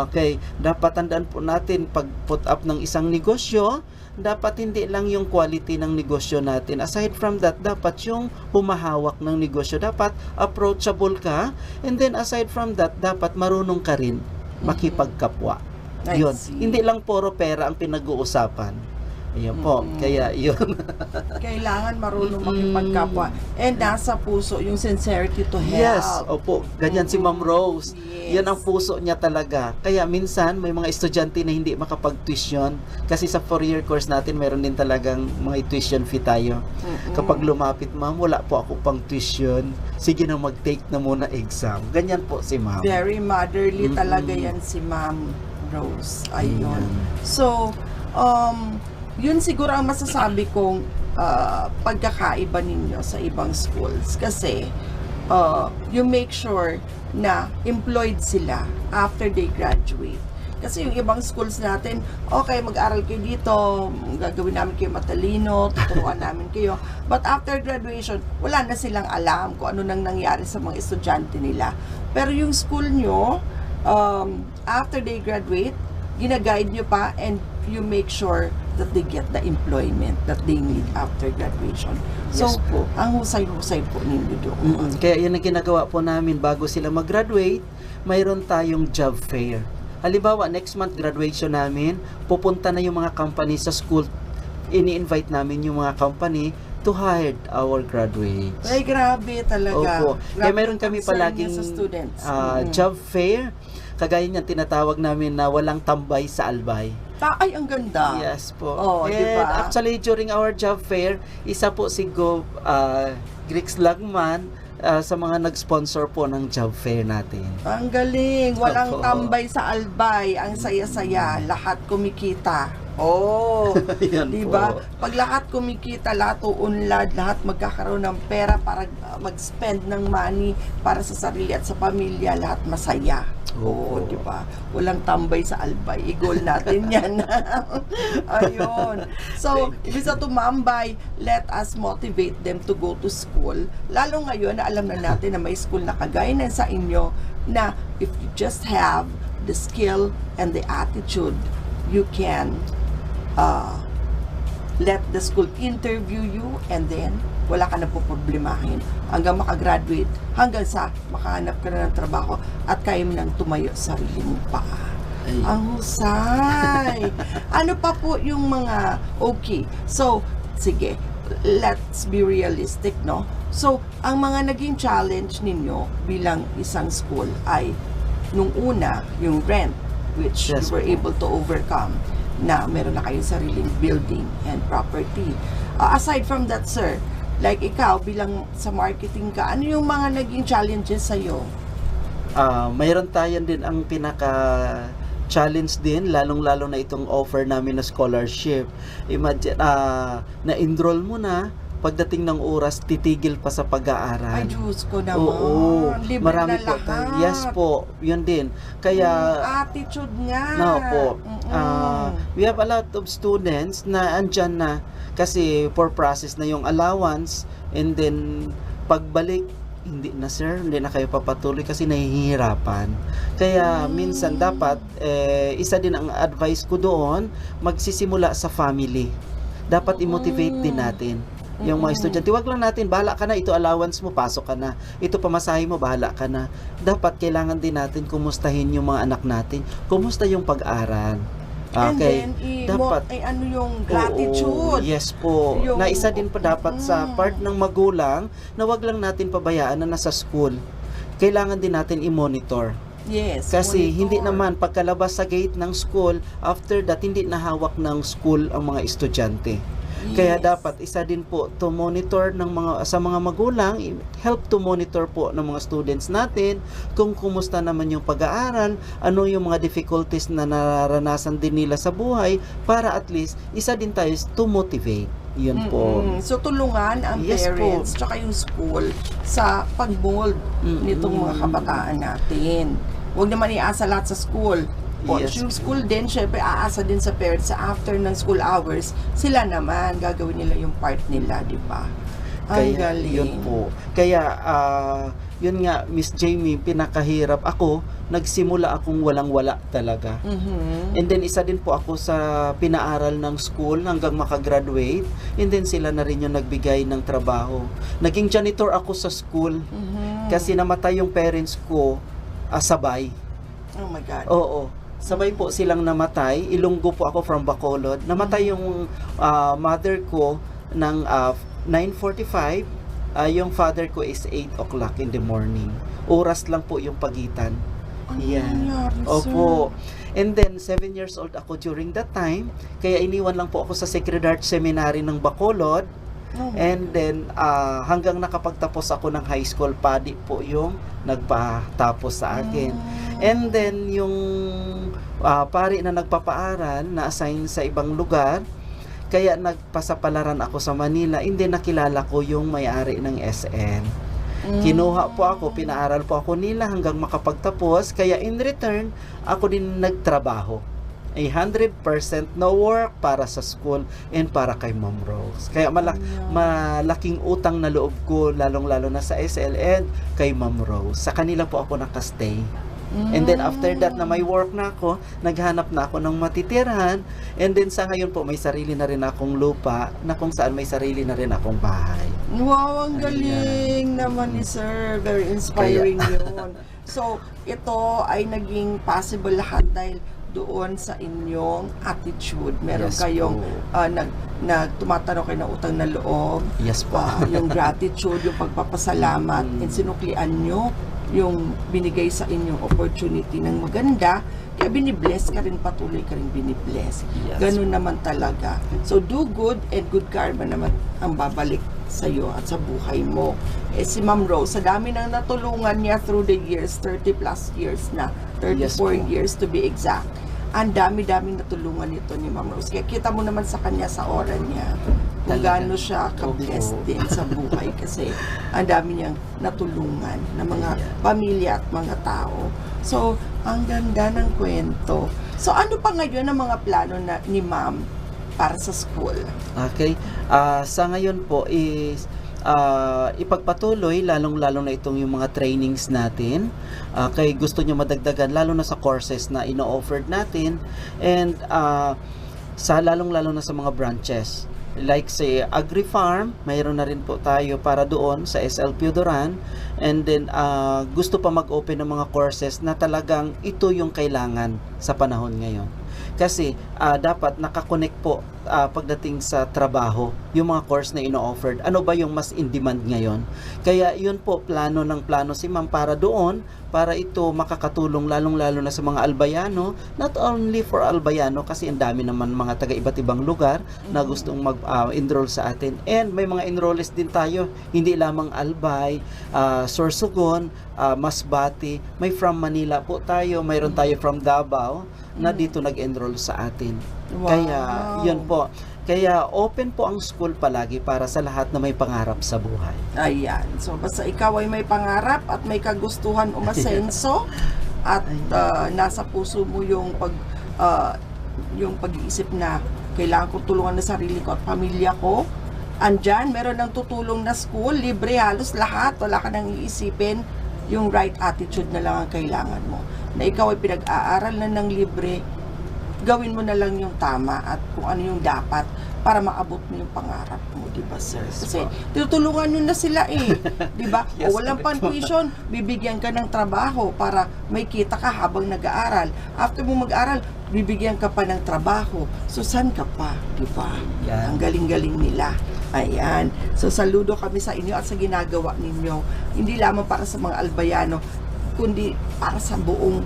Okay, dapat tandaan po natin pag put up ng isang negosyo, dapat hindi lang yung quality ng negosyo natin. Aside from that, dapat yung humahawak ng negosyo, dapat approachable ka, and then aside from that, dapat marunong ka rin makipagkapwa. I Yun. see. Hindi lang puro pera ang pinag-uusapan. Ayan po. Kaya yun. Kailangan marunong makipagkapwa. And nasa puso yung sincerity to help. Yes, opo. Ganyan si Ma'am Rose. Yes. Yan ang puso niya talaga. Kaya minsan may mga estudyante na hindi makapag-tuition kasi sa 4-year course natin meron din talagang mga tuition fee tayo. Kapag lumapit, ma'am, wala po ako pang tuition. Sige na mag-take na muna exam. Ganyan po si ma'am. Very motherly talaga yan si Ma'am Rose. Ayun. So, yun siguro ang masasabi kong pagkakaiba ninyo sa ibang schools. Kasi, you make sure na employed sila after they graduate. Kasi yung ibang schools natin, okay, mag-aral kayo dito, gagawin namin kayo matalino, tuturuan namin kayo. But after graduation, wala na silang alam kung ano nang nangyari sa mga estudyante nila. Pero yung school nyo, after they graduate, gina-guide nyo pa and you make sure that they get the employment that they need after graduation. So, Yes po. ang husay-husay po ninyo doon. Kaya yun ang ginagawa po namin bago sila mag-graduate, mayroon tayong job fair. Halimbawa, next month graduation namin, pupunta na yung mga company sa school. Ini-invite namin yung mga company to hire our graduates. Ay, grabe talaga. Opo. Kaya Grabe meron yung kami concern palaging niya sa students. job fair. Kagaya niyan, tinatawag namin na walang tambay sa albay. Ay, ang ganda. Yes po. Oh, And diba? actually, during our job fair, isa po si Grix Lagman sa mga nag-sponsor po ng job fair natin. Ang galing. Walang Opo. tambay sa albay. Ang saya-saya. Lahat kumikita. Oh, Yan diba? po. Pag lahat kumikita, lahat uunlad, lahat magkakaroon ng pera para mag-spend ng money para sa sarili at sa pamilya, lahat masaya. Oo, Opo. diba? Walang tambay sa albay. I-goal natin yan. Ayun. So, bisa tumambay, let us motivate them to go to school. Lalo ngayon na alam na natin na may school na kagaya na sa inyo na if you just have the skill and the attitude, you can let the school interview you and then wala ka na po problemahin hanggang makagraduate, hanggang sa makahanap ka na ng trabaho at kaya mo nang tumayo sa sarili mong paa. Ay. Ang husay! Ano pa po yung mga, okay, so, sige, let's be realistic, no? So, ang mga naging challenge ninyo bilang isang school ay, nung una, yung rent, which Yes you were po. able to overcome, na meron na kayong sariling building and property. Aside from that, sir, like ikaw, bilang sa marketing ka, ano yung mga naging challenges sa'yo? Mayroon tayo din ang pinaka-challenge din, lalong-lalo na itong offer namin na scholarship. Imagine, na-enroll mo na, pagdating ng oras, titigil pa sa pag-aaral. Ay, Diyos ko naman. Oo, Libre marami na po lahat. tayo. Yes po, yun din. Kaya, Attitude nga. no po, Mm-mm. we have a lot of students na andyan na kasi for process na yung allowance and then pagbalik, hindi na sir, hindi na kayo papatuloy kasi nahihirapan. Kaya minsan dapat, isa din ang advice ko doon, magsisimula sa family. Dapat i-motivate din natin yung mga estudyante. Wag lang natin, bahala ka na, ito allowance mo, pasok ka na. Ito pamasahe mo, bahala ka na. Dapat kailangan din natin kumustahin yung mga anak natin. Kumusta yung pag-aral? And then, dapat ano yung gratitude. Oo, yes po. Yung- Na isa din pa dapat sa part ng magulang na wag lang natin pabayaan na nasa school. Kailangan din natin i-monitor. Yes. Kasi monitor. hindi naman pagkalabas sa gate ng school, after that hindi nahawak ng school ang mga estudyante. Kaya Yes. dapat isa din po to monitor ng sa mga magulang, help to monitor po ng mga students natin kung kumusta naman yung pag-aaral, ano yung mga difficulties na nararanasan din nila sa buhay para at least isa din tayo to motivate. Yun po. So, tulungan ang Yes po. parents tsaka yung school sa pag-mold nitong mga kabataan natin. Huwag naman iasa lahat sa school. Yes. Yung school din, syempre, aasa din sa parents sa after ng school hours, sila naman, gagawin nila yung part nila, di ba? Ang Kaya, galing. yun po. Kaya, yun nga, Miss Jamie, pinakahirap ako, nagsimula akong walang-wala talaga. Mhm. And then, isa din po ako sa pinaaral ng school hanggang makagraduate. And then, sila na rin yung nagbigay ng trabaho. Naging janitor ako sa school Mhm. kasi namatay yung parents ko sabay. Oh my God. Oo. sabay po silang namatay. Ilonggo po ako from Bacolod. Namatay yung mother ko ng 9:45. Yung father ko is 8 o'clock in the morning. Oras lang po yung pagitan. Ano Yan. nangyari, Opo. And then, 7 years old ako during that time. Kaya iniwan lang po ako sa Sacred Heart Seminary ng Bacolod. Oh. And then, hanggang nakapagtapos ako ng high school, padi po yung nagpatapos sa akin. And then, yung pari na nagpapaaral, na-assign sa ibang lugar, kaya nagpasapalaran ako sa Manila, hindi nakilala ko yung may-ari ng SN. Kinuha po ako, pinaaral po ako nila hanggang makapagtapos, kaya in return, ako din nagtrabaho. 100% no work para sa school and para kay Ma'am Rose. Kaya malaking utang na loob ko, lalong-lalo na sa SL and kay Ma'am Rose. Sa kanila po ako nakastay. And then after that na may work na ako, naghanap na ako ng matitirhan. And then sa ngayon po may sarili na rin akong lupa na kung saan may sarili na rin akong bahay. Wow, ang galing naman ni Sir. Very inspiring yun. So, ito ay naging possible lahat dahil doon sa inyong attitude. Meron Yes kayong po. tumatanong kayo ng utang na loob. Yes po. Yung gratitude, yung pagpapasalamat, and sinuklian nyo yung binigay sa inyong opportunity ng maganda, kaya binibless ka rin, patuloy ka rin binibless. Yes. Ganun naman talaga. So, do good and good karma naman ang babalik sa iyo at sa buhay mo. Si Ma'am Rose, sa dami nang natulungan niya through the years, 30 plus years na, 34 Yes po. years to be exact. Ang dami-daming natulungan nito ni Ma'am Rose. Kaya kita mo naman sa kanya sa aura niya kung Talaga. gaano siya ka-blessed Opo. din sa buhay kasi ang dami niyang natulungan ng mga pamilya at mga tao. So, ang ganda ng kwento. So, ano pa ngayon ang mga plano ni Ma'am para sa school? Okay. Sa ngayon po is ipagpatuloy lalong-lalo na itong yung mga trainings natin. Kay gusto nyo madagdagan lalo na sa courses na ino-offered natin and sa lalong-lalo na sa mga branches. Like sa Agri-Farm, mayroon na rin po tayo para doon sa SL Piodoran. And then, gusto pa mag-open ng mga courses na talagang ito yung kailangan sa panahon ngayon. Kasi, dapat nakakonect po pagdating sa trabaho, yung mga course na ino-offered. Ano ba yung mas in demand ngayon? Kaya, yun po, plano si Ma'am para doon, para ito makakatulong lalong-lalo na sa mga albayano, not only for albayano kasi ang dami naman mga taga iba't ibang lugar na gustong mag-enroll sa atin. And may mga enrollees din tayo, hindi lamang Albay, Sorsogon, Masbate, may from Manila po tayo, mayroon tayo from Davao na dito nag-enroll sa atin. Wow. Kaya, yun po. Kaya open po ang school palagi para sa lahat na may pangarap sa buhay. Ayan. So, basta ikaw ay may pangarap at may kagustuhan umasenso at nasa puso mo yung pag-iisip na kailangan ko tulungan na sarili ko at pamilya ko. Andyan, meron ng tutulong na school, libre halos lahat. Wala ka nang iisipin. Yung right attitude na lang ang kailangan mo. Na ikaw ay pinag-aaral na ng libre, gawin mo na lang yung tama at kung ano yung dapat para maabot mo yung pangarap mo, di ba, sir? Kasi tinutulungan nyo na sila di ba? Yes, O walang correct. tuition, bibigyan ka ng trabaho para may kita ka habang nag-aaral. After mo mag-aaral, bibigyan ka pa ng trabaho. So, saan ka pa, di ba? Yan. Ang galing-galing nila. Ayan. So, saludo kami sa inyo at sa ginagawa ninyo. Hindi lamang para sa mga albayano, kundi para sa buong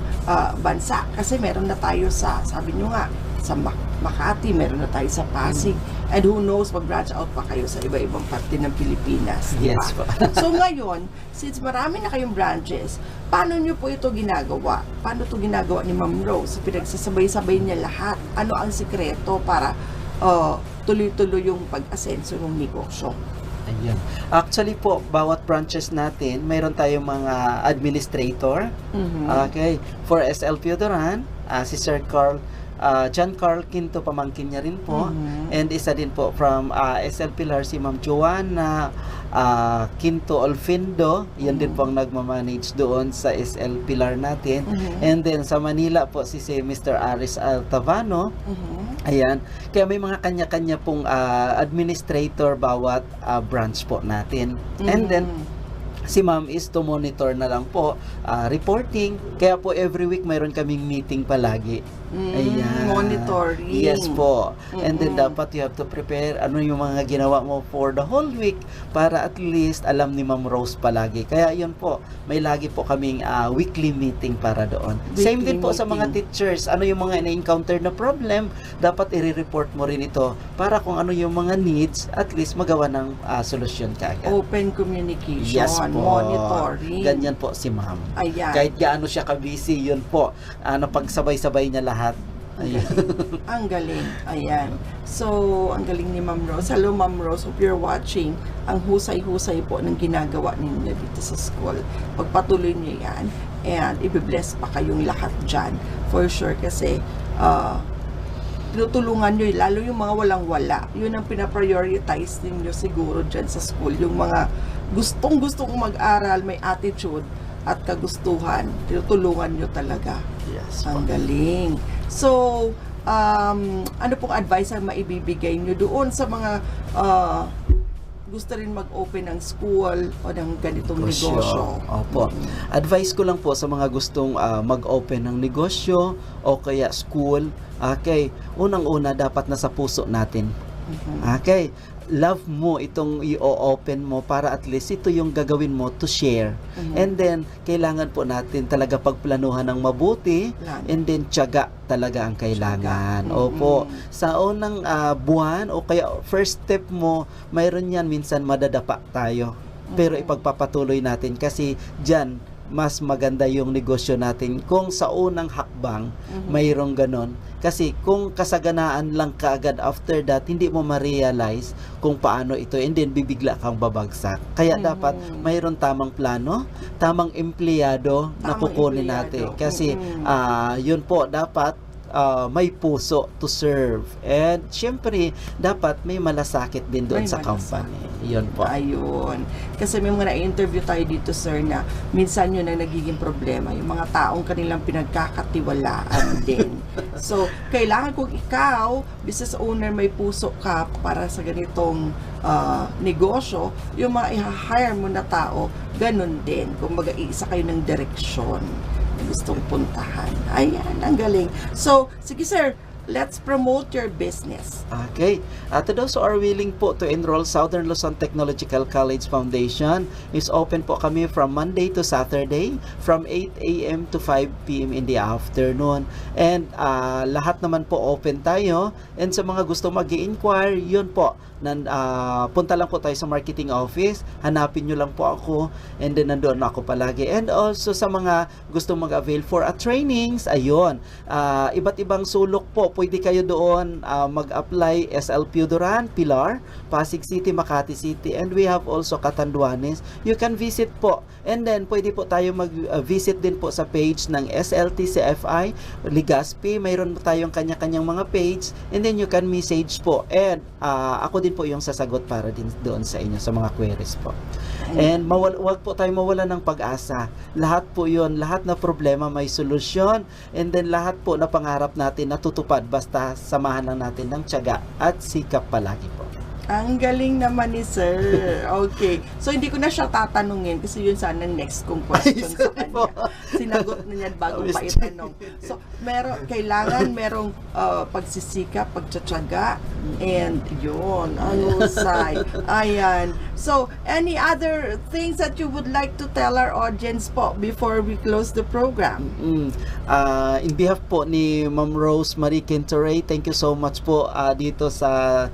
bansa. Kasi meron na tayo sabi nyo nga, sa Makati, meron na tayo sa Pasig. And who knows, mag-branch out pa kayo sa iba-ibang parte ng Pilipinas. Diba? Yes po. So ngayon, since marami na kayong branches, paano nyo po ito ginagawa? Paano ito ginagawa ni Ma'am Rose? Pinagsasabay-sabay niya lahat. Ano ang sikreto para tuloy-tuloy yung pag-asenso ng negosyo? Ayan. Actually po, bawat branches natin, mayroon tayong mga administrator. Okay. For SL Piodoran, si Sir John Carl Quinto, pamangkin niya rin po. And isa din po from SL Pilar, si Ma'am Joanna Quinto Olfindo. Yan din po ang nagmamanage doon sa SL Pilar natin. And then sa Manila po, si Mr. Aris Altavano. Ayan. Kaya may mga kanya-kanya pong administrator bawat branch po natin. And then, si ma'am is to monitor na lang po, reporting. Kaya po every week mayroon kaming meeting palagi. Monitoring. Yes po. And then dapat you have to prepare ano yung mga ginawa mo for the whole week para at least alam ni Ma'am Rose palagi. Kaya yun po, may lagi po kaming weekly meeting para doon. Same din po sa mga teachers. Ano yung mga na-encounter na problem, dapat i-report mo rin ito para kung ano yung mga needs, at least magawa ng solusyon kaagad. Open communication. Yes po. Monitoring. Ganyan po si ma'am. Ayan. Kahit gaano siya ka-busy, yun po. Pagsabay-sabay niya lahat. Ayan. Ang galing. Ayan. So, ang galing ni Ma'am Rose. Hello, Ma'am Rose. Hope you're watching. Ang husay-husay po ng ginagawa ninyo dito sa school. Pagpatuloy niyo yan. And ibibless pa kayong lahat dyan. For sure. Kasi, tinutulungan nyo, lalo yung mga walang-wala. Yun ang pinaprioritize ninyo siguro dyan sa school. Yung mga gustong-gustong mag-aral, may attitude at kagustuhan, tinutulungan nyo talaga. Yes. Ang galing. So, ano pong advice ang maibibigay nyo doon sa mga gusto rin mag-open ng school o ng ganitong negosyo? Opo. Advice ko lang po sa mga gustong mag-open ng negosyo o kaya school. Okay, unang-una dapat nasa puso natin. Okay, love mo itong i-open mo para at least ito yung gagawin mo to share. And then, kailangan po natin talaga pagplanuhan ng mabuti, and then tiyaga talaga ang kailangan. Opo, sa unang buwan o kaya first step mo, mayroon yan minsan madadapa tayo. Pero ipagpapatuloy natin kasi dyan, mas maganda yung negosyo natin kung sa unang hakbang mayroong ganon. Kasi kung kasaganaan lang kaagad after that, hindi mo ma-realize kung paano ito, and then bibigla kang babagsak. Kaya dapat mayroon tamang plano, tamang empleyado na kukunin natin. Kasi yun po, dapat may puso to serve. And syempre, dapat may malasakit din doon sa company. Yun po. Ayun. Kasi may mga na-interview tayo dito, sir, na minsan yun ang nagiging problema. Yung mga taong kanilang pinagkakatiwalaan din. So, kailangan kung ikaw, business owner, may puso ka para sa ganitong negosyo, yung mga i-hire mo na tao, ganun din. Kung mag-iisa kayo ng direksyon gustong puntahan. Ayan, ang galing. So, sige sir, let's promote your business. Okay. To those who are willing po to enroll, Southern Luzon Technological College Foundation is open po kami from Monday to Saturday from 8 a.m. to 5 p.m. in the afternoon. And lahat naman po open tayo. And sa mga gusto mag-i-inquire, yun po, punta lang po tayo sa marketing office, hanapin nyo lang po ako, and then nandoon ako palagi. And also sa mga gusto mag-avail for trainings, ayun, iba't ibang sulok po, pwede kayo doon mag-apply. SLP Duran, Pilar, Pasig City, Makati City, and we have also Catanduanes. You can visit po, and then pwede po tayo mag-visit din po sa page ng SLTCFI, Ligaspi, mayroon po tayong kanya-kanyang mga page, and then you can message po, and ako din po yung sasagot para din doon sa inyo sa mga queries po. And wag po tayo mawala ng pag-asa. Lahat po yun, lahat na problema may solusyon, and then lahat po na pangarap natin natutupad basta samahan lang natin ng tiyaga at sikap palagi po. Ang galing naman ni sir. Okay. So, hindi ko na siya tatanungin kasi yun sana next kong question sa kanya. Sinagot na niya bago pa itanong. So, kailangan merong pagsisikap, pagtsatsaga, and yun, anusay. Ayan. So, any other things that you would like to tell our audience po before we close the program? In behalf po ni Ma'am Rose Marie Quintoray, thank you so much po dito sa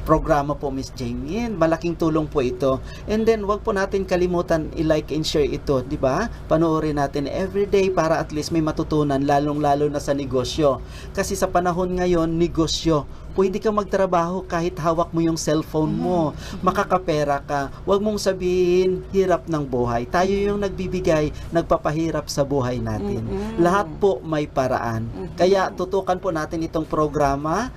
programa po, Miss Jamie. Malaking tulong po ito. And then, wag po natin kalimutan i-like and share ito, di ba? Panoorin natin everyday para at least may matutunan, lalong-lalo na sa negosyo. Kasi sa panahon ngayon, negosyo, pwede kang magtrabaho kahit hawak mo yung cellphone mo. Makakapera ka. Huwag mong sabihin, hirap ng buhay. Tayo yung nagbibigay, nagpapahirap sa buhay natin. Lahat po may paraan. Kaya tutukan po natin itong programa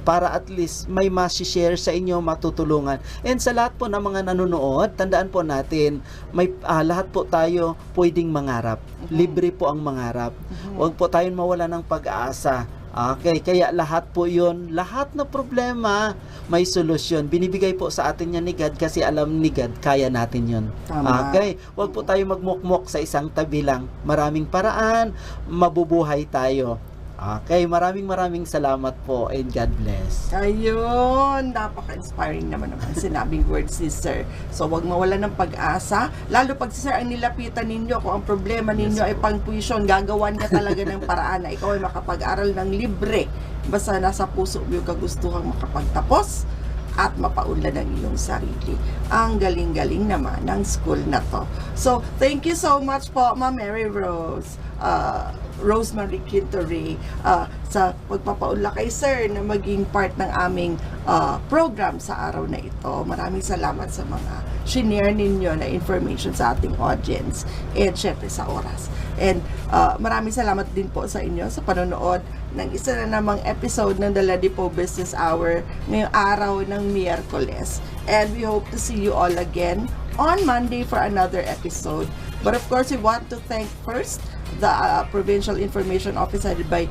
para at least may ma-share sa inyo, matutulungan. And sa lahat po ng mga nanonood, tandaan po natin, may lahat po tayo pwedeng mangarap. Libre po ang mangarap. Huwag po tayong mawala ng pag-asa. Okay, kaya lahat po yun, lahat na problema, may solusyon. Binibigay po sa atin yan ni God kasi alam ni God, kaya natin yun. Tama. Okay, huwag po tayo magmukmok sa isang tabi lang. Maraming paraan, mabubuhay tayo. Okay, maraming salamat po and God bless. Ayun, napaka-inspiring naman sinabing words ni Sir. So, wag mawala ng pag-asa. Lalo pag si Sir ang nilapitan ninyo, kung ang problema ninyo ay pang-tuition, gagawan ka talaga ng paraan na ikaw ay makapag-aral ng libre. Basta nasa puso mo yung kagustuhang makapagtapos at mapaunlad ang iyong sarili. Ang galing-galing naman ng school na to. So, thank you so much po, Ma'am Mary Rose. Rosemary Quintore sa pagpapaunla kay Sir na maging part ng aming program sa araw na ito. Maraming salamat sa mga shinare ninyo na information sa ating audience and syempre sa oras. And maraming salamat din po sa inyo sa panonood ng isa na namang episode ng The Ladipo Business Hour ngayong araw ng Miyerkules. And we hope to see you all again on Monday for another episode. But of course, we want to thank first the Provincial Information Office headed by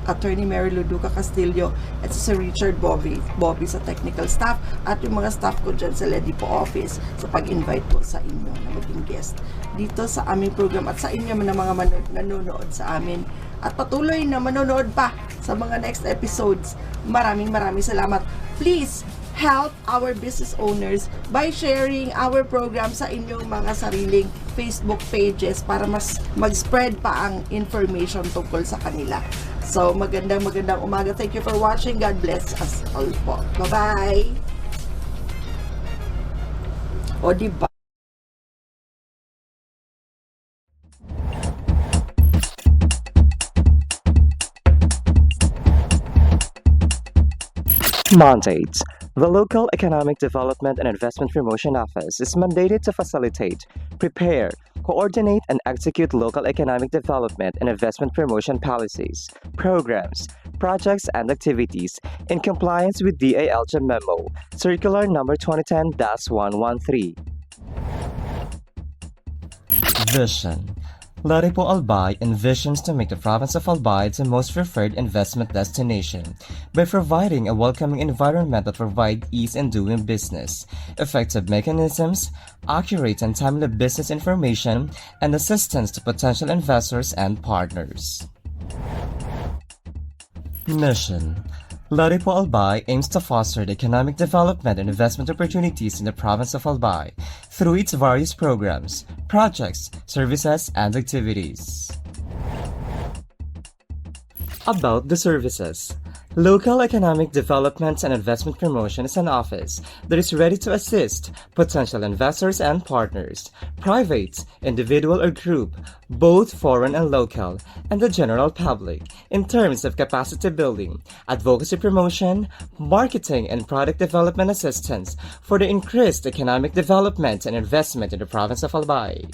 Attorney Mary Luduca Castillo at Sir Richard Bobby sa technical staff at yung mga staff ko dyan sa Ladipo Office sa pag-invite po sa inyo na maging guest dito sa aming program at sa inyo na mga nanonood sa amin at patuloy na manonood pa sa mga next episodes. Maraming salamat. Please help our business owners by sharing our program sa inyong mga sariling Facebook pages para mas mag-spread pa ang information tungkol sa kanila. So, magandang umaga. Thank you for watching. God bless us all po. Bye-bye! O, diba? Mandates. The Local Economic Development and Investment Promotion Office is mandated to facilitate, prepare, coordinate, and execute local economic development and investment promotion policies, programs, projects, and activities in compliance with DALJ Memo, Circular Number 2010-113. Vision. Laripo Albay envisions to make the province of Albay the most preferred investment destination by providing a welcoming environment that provides ease in doing business, effective mechanisms, accurate and timely business information, and assistance to potential investors and partners. Mission. Laripo Albay aims to foster the economic development and investment opportunities in the province of Albay through its various programs, projects, services, and activities. About the services. Local Economic Development and Investment Promotion is an office that is ready to assist potential investors and partners, private, individual or group, both foreign and local, and the general public, in terms of capacity building, advocacy promotion, marketing and product development assistance for the increased economic development and investment in the province of Albay.